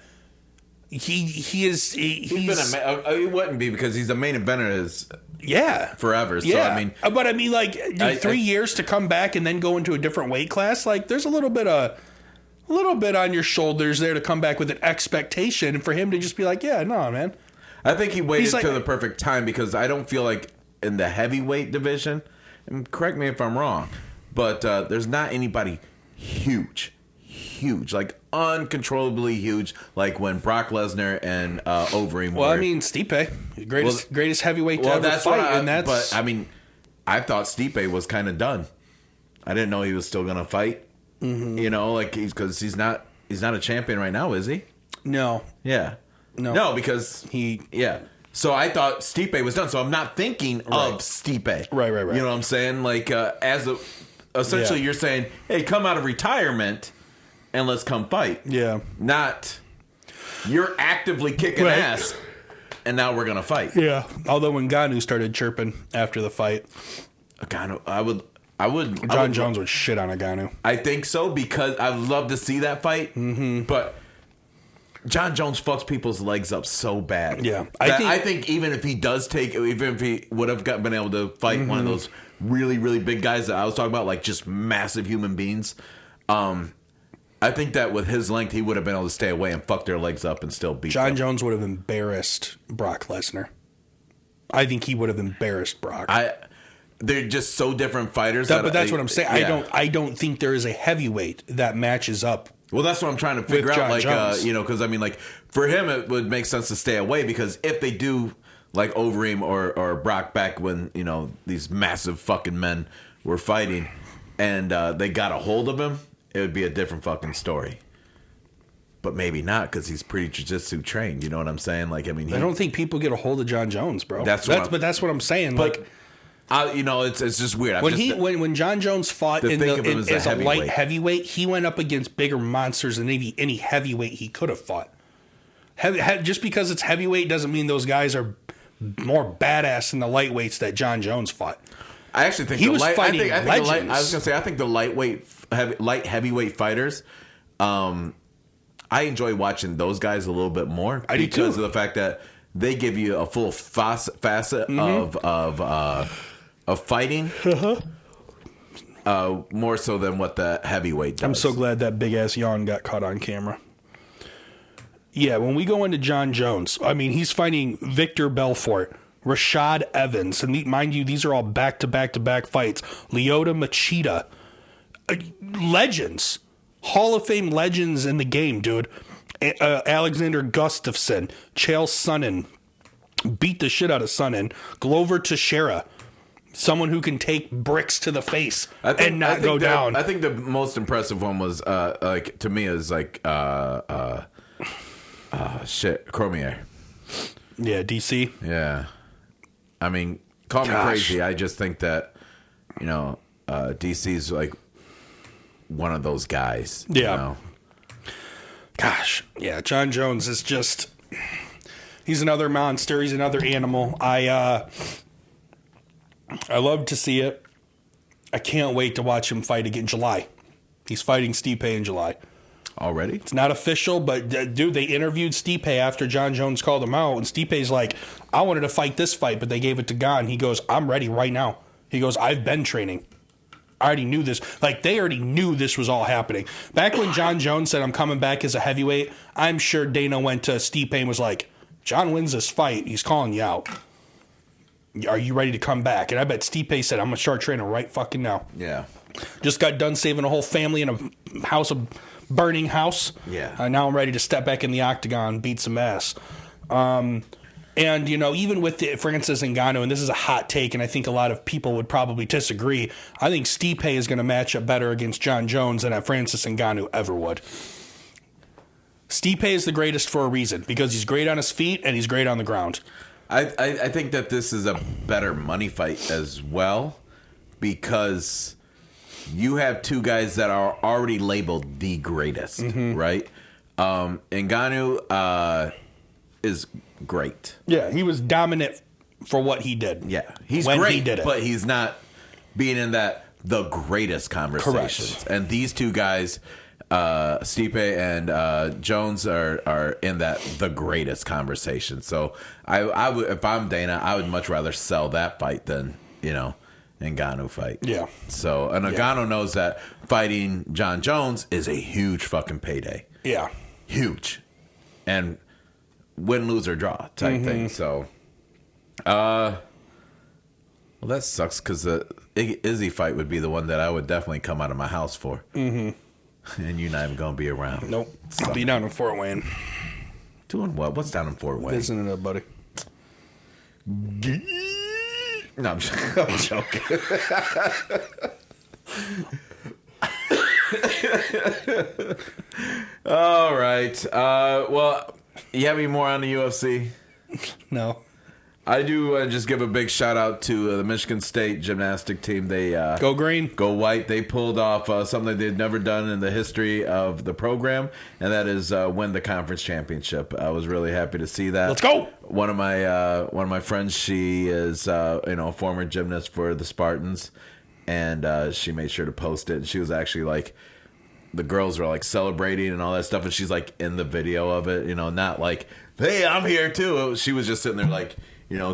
He wouldn't be, because he's the main eventer forever. So yeah. But I mean, like, 3 years to come back and then go into a different weight class, like, there's a little bit on your shoulders there to come back with an expectation, and for him to just be like, yeah, no, man. I think he waited till the perfect time, because I don't feel like in the heavyweight division, and correct me if I'm wrong, but there's not anybody huge, like uncontrollably huge, like when Brock Lesnar and Overeem were. Well, I mean, Stipe, greatest heavyweight to ever fight, But I mean, I thought Stipe was kind of done. I didn't know he was still gonna fight. Mm-hmm. Because he's not a champion right now, is he? No. Yeah. No, because So I thought Stipe was done. So I'm not thinking of Stipe. Right. You know what I'm saying? Like, essentially, you're saying, hey, come out of retirement and let's come fight. Yeah. Not, you're actively kicking ass and now we're gonna fight. Yeah. Although when Ngannou started chirping after the fight, Ngannou, Jon Jones would shit on Ngannou. I think so, because I'd love to see that fight. Mm-hmm. But Jon Jones fucks people's legs up so bad. Yeah. I think even if he would have been able to fight one of those really, really big guys that I was talking about, like just massive human beings. I think that with his length, he would have been able to stay away and fuck their legs up and still beat Jon them. Jones would have embarrassed Brock Lesnar. I think he would have embarrassed Brock. They're just so different fighters. But that's what I'm saying. Yeah. I don't think there is a heavyweight that matches up. Well, that's what I'm trying to figure out. Like, because I mean, like for him, it would make sense to stay away because if they do like Overeem or Brock back when these massive fucking men were fighting, and they got a hold of him, it would be a different fucking story. But maybe not because he's pretty jiu-jitsu trained. You know what I'm saying? Like, I mean, I don't think people get a hold of Jon Jones, bro. That's what I'm saying. But, it's just weird. When Jon Jones fought as a light heavyweight, he went up against bigger monsters than any heavyweight he could have fought. Just because it's heavyweight doesn't mean those guys are more badass than the lightweights that Jon Jones fought. I actually think legends. I was gonna say I think the light heavyweight fighters. I enjoy watching those guys a little bit more because of the fact that they give you a full facet of fighting, more so than what the heavyweight does. I'm so glad that big ass yawn got caught on camera. Yeah, when we go into Jon Jones, I mean he's fighting Victor Belfort, Rashad Evans, and mind you, these are all back-to-back-to-back fights. Lyoto Machida, legends. Hall of Fame legends in the game, dude. Alexander Gustafsson, Chael Sonnen, beat the shit out of Sonnen. Glover Teixeira, someone who can take bricks to the face and not go down. I think the most impressive one was, to me, is Cormier. Yeah, DC. Yeah. I mean, call me crazy. I just think that, DC's like one of those guys. Yeah. Gosh. Yeah, Jon Jones is just... He's another monster. He's another animal. I love to see it. I can't wait to watch him fight again in July. He's fighting Stipe in July. Already? It's not official, but dude, they interviewed Stipe after Jon Jones called him out, and Stipe's like, I wanted to fight this fight, but they gave it to Gon. He goes, I'm ready right now. He goes, I've been training. I already knew this. Like, they already knew this was all happening. Back when Jon Jones said, I'm coming back as a heavyweight, I'm sure Dana went to Stipe and was like, Jon wins this fight. He's calling you out. Are you ready to come back? And I bet Stipe said, I'm going to start training right fucking now. Yeah. Just got done saving a whole family in a burning house. Yeah. Now I'm ready to step back in the octagon, beat some ass. And, even with Francis Ngannou, and this is a hot take, and I think a lot of people would probably disagree, I think Stipe is going to match up better against Jon Jones than Francis Ngannou ever would. Stipe is the greatest for a reason, because he's great on his feet and he's great on the ground. I think that this is a better money fight as well, because you have two guys that are already labeled the greatest, right? Ngannou is great. Yeah, he was dominant for what he did. Yeah, he's great, but he's not being in the greatest conversations. Correct. And these two guys, Stipe and Jones, are in the greatest conversation. So I would, if I'm Dana, I would much rather sell that fight than Ngannou fight. Yeah. So Ngannou knows that fighting Jon Jones is a huge fucking payday. Yeah. Huge. And win, lose, or draw type thing. So, well, that sucks because the Izzy fight would be the one that I would definitely come out of my house for. And you're not even going to be around. Nope. I'll be down in Fort Wayne. Doing what? What's down in Fort Wayne? Visiting a buddy. No, I'm joking. All right. Well, you have any more on the UFC? No. I do just give a big shout out to the Michigan State gymnastic team. They go green, go white. They pulled off something they'd never done in the history of the program, and that is win the conference championship. I was really happy to see that. Let's go. One of my friends, she is a former gymnast for the Spartans, and she made sure to post it. And she was actually like, the girls were like celebrating and all that stuff, and she's like in the video of it, not like, hey, I'm here too. She was just sitting there like,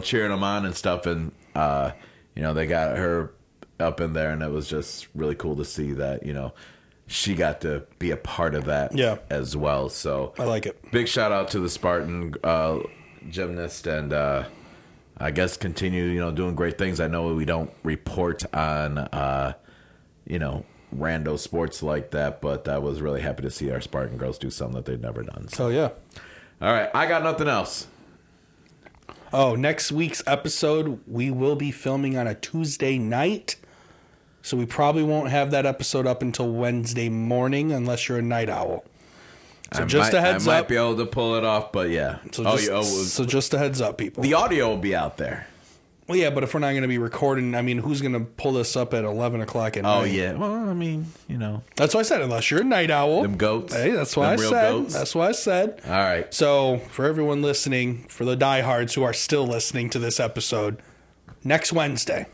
cheering them on and stuff, and they got her up in there, and it was just really cool to see that, she got to be a part of that as well. So I like it. Big shout out to the Spartan gymnast, and I guess continue, doing great things. I know we don't report on, rando sports like that, but I was really happy to see our Spartan girls do something that they'd never done. So yeah. All right, I got nothing else. Oh, next week's episode, we will be filming on a Tuesday night. So we probably won't have that episode up until Wednesday morning unless you're a night owl. So just a heads up. I might be able to pull it off, but yeah. So just a heads up, people. The audio will be out there. Well, yeah, but if we're not going to be recording, I mean, who's going to pull this up at 11 o'clock at night? Oh, yeah. Well, I mean, That's why I said, unless you're a night owl. Them goats. Hey, that's why I said. Goats. That's why I said. All right. So, for everyone listening, for the diehards who are still listening to this episode, next Wednesday.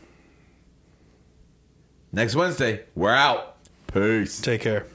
We're out. Peace. Take care.